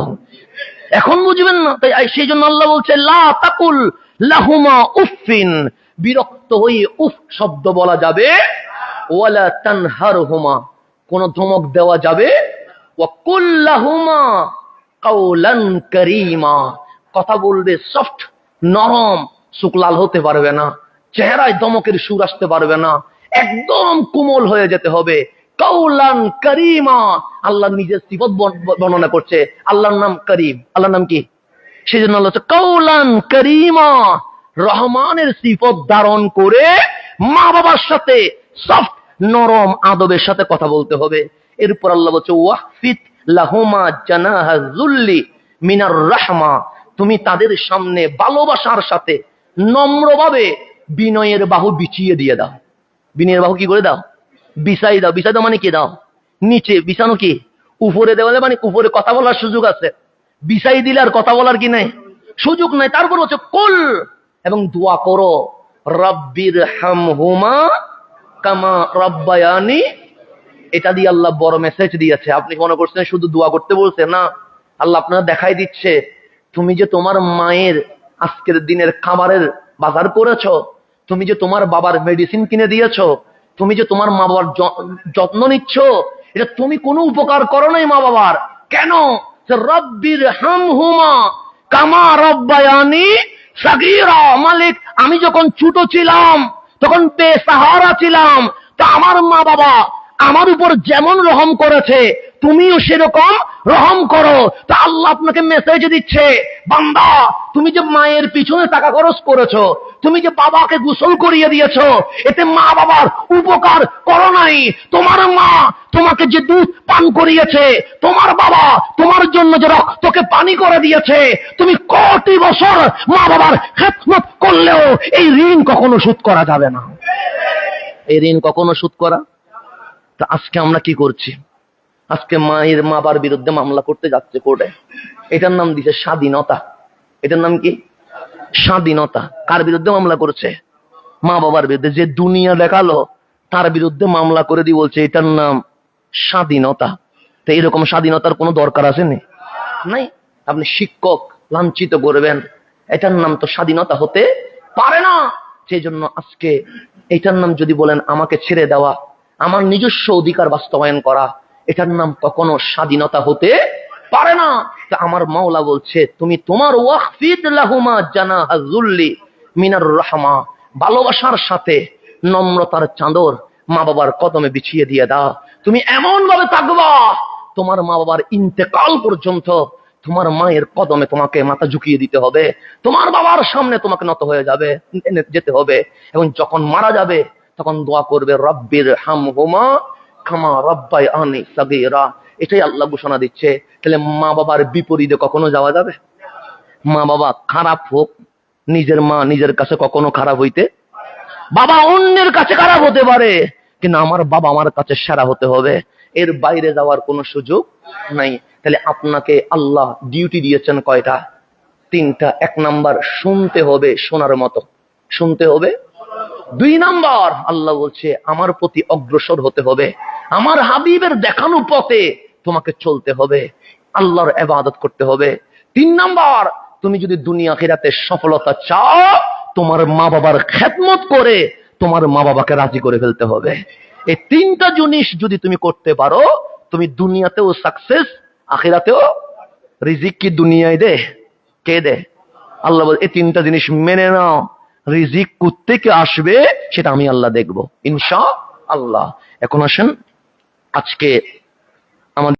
এখন বুঝবেন না, তাই সেই জন্য আল্লাহ বলছে লা তাকুল লাহুমা উফিন, বিরক্ত হয়ে উফ শব্দ বলা যাবে, ওয়ালা তানহারহুমা, কোন ধমক দেওয়া যাবে, ওয়া কুল লাহুমা কাওলান কারীমা, কথা বলবে সফট নরম, শুকলাল হতে পারবে না, চেহারায় ধমকের সুর আসতে পারবে না, একদম কোমল হয়ে যেতে হবে। কাওলান কারীমা, আল্লাহ নিজের সিফত বর্ণনা করছে, আল্লাহর নাম করিম। আল্লাহর নাম কি? সেই জন্য আল্লাহ কাওলান কারীমা, রহমানের সিফত ধারণ করে মা বাবার সাথে সফট নরম আদবের সাথে কথা বলতে হবে। এরপর আল্লাহ বলছে ওয়াহফিদ লাহুমা জানাহা যুল্লি মিনার রাহমা, তুমি তাদের সামনে ভালোবাসার সাথে নম্রভাবে বিনয়ের বাহু বিছিয়ে দিয়ে দাও। বিনয়ের বাহু কি করে দাও? বিছাই দাও। বিছাই দাও মানে কি দাও? নিচে বিছানো কি? উপরে দেওয়ালে মানে উপরে কথা বলার সুযোগ আছে, বিছাই দিলে আর কথা বলার কি নাই, সুযোগ নাই। তারপর হচ্ছে কুল, এবং দোয়া করো রব্বির হামহুমা কামা রব্বায়ানি, এটা দিয়ে আল্লাহ বড় মেসেজ দিয়েছে। আপনি মনে করছেন শুধু দোয়া করতে বলছে না, আল্লাহ আপনারা দেখাই দিচ্ছে তুমি যে তোমার মায়ের আজকের দিনের খাবারের বাজার করেছো, তুমি যে তোমার বাবার মেডিসিন কিনে দিয়েছো, তুমি যে তোমার মা বাবার যত্ন নিচ্ছ, এটা তুমি কোনো উপকার করো নাই মা বাবার। কেন? রব্বির হামহুমা কামা রব্বায়ানি সাগীরা, মালিক আমি যখন ছোট ছিলাম তখন বেসাহারা ছিলাম, তা আমার মা বাবা আমার উপর যেমন রহম করেছে তুমিও সেরকম রহম করো। তা আল্লাহ আপনাকে মেসেজ দিচ্ছে, বান্দা তুমি যে মায়ের পিছনে টাকা খরচ করেছো, তুমি যে বাবাকে গোসল করিয়ে দিয়েছো, এতে মা বাবার উপকার করো নাই। তোমার মা তোমাকে যে দুধ পান করিয়েছে, তোমার বাবা তোমার জন্য যে রক্তকে পানি করে দিয়েছে, তুমি কোটি বছর মা বাবার খেদমত করলেও এই ঋণ কখনো শোধ করা যাবে না। এই ঋণ কখনো শোধ করা। তা আজকে আমরা কি করছি? আজকে মায়ের মা বাবার বিরুদ্ধে মামলা করতে যাচ্ছে কোর্টে। এটার নাম দিছে স্বাধীনতা। এটার নাম কি? স্বাধীনতা। কার বিরুদ্ধে মামলা করছে? মা বাবার বিরুদ্ধে। যে দুনিয়া দেখালো তার বিরুদ্ধে মামলা করে দিয়ে বলছে এটার নাম স্বাধীনতা। তো এরকম স্বাধীনতার কোনো দরকার আছে নাই। আপনি শিক্ষক লাঞ্ছিত করবেন, এটার নাম তো স্বাধীনতা হতে পারে না। সেই জন্য আজকে এটার নাম যদি বলেন আমাকে ছেড়ে দেওয়া, আমার নিজস্ব অধিকার বাস্তবায়ন করা, এটার নাম কখনো স্বাধীনতা হতে পারে না। তা আমার মাওলা বলছে তুমি তোমার ওয়াহফিদ লাহুমা জানাহা যুল্লি মিনার রাহমা, ভালোবাসার সাথে নম্রতার চাদর মা বাবার কদমে বিছিয়ে দিয়ে দাও। তুমি এমন ভাবে থাকবা তোমার মা বাবার ইন্তেকাল পর্যন্ত তোমার মায়ের কদমে তোমাকে মাথা ঝুঁকিয়ে দিতে হবে, তোমার বাবার সামনে তোমাকে নত হয়ে যেতে হবে। এবং যখন মারা যাবে তখন দোয়া করবে রব্বির হামহুমা কামা রব্বায়ানি সাগীরা। এটাই আল্লাহ ঘোষণা দিচ্ছে। তাহলে মা বাবার বিপরীতে কখনো যাওয়া যাবে? মা বাবা খারাপ হোক, নিজের মা নিজের কাছে কখনো খারাপ হইতে, বাবা অন্যের কাছে খারাপ হতে পারে, কিন্তু আমার বাবা আমার কাছে সেরা হতে হবে। এর বাইরে যাওয়ার কোনো সুযোগ নাই। তাহলে আপনাকে আল্লাহ ডিউটি দিয়েছেন কয়টা? 3টা। 1 নাম্বার শুনতে হবে, শোনার মতো শুনতে হবে। 2 নাম্বার আল্লাহ বলছে আমার প্রতি অগ্রসর হতে হবে, আমার হাবিবের দেখানো পথে তোমাকে চলতে হবে, আল্লাহর ইবাদত করতে হবে। 3 নাম্বার তুমি যদি দুনিয়া আখিরাতে সফলতা চাও, তোমার মা বাবার খেদমত করে তোমার মা বাবাকে রাজি করে ফেলতে হবে। এই 3টা জিনিস যদি তুমি করতে পারো, তুমি দুনিয়াতেও সাকসেস, আখিরাতেও। রিজিক কি দুনিয়ায় দে? কে দে? আল্লাহ বলে এই 3টা জিনিস মেনে নাও, রিজিক কোত্থেকে আসবে সেটা আমি আল্লাহ দেখবো ইনশাআল্লাহ। এখন আসেন আজকে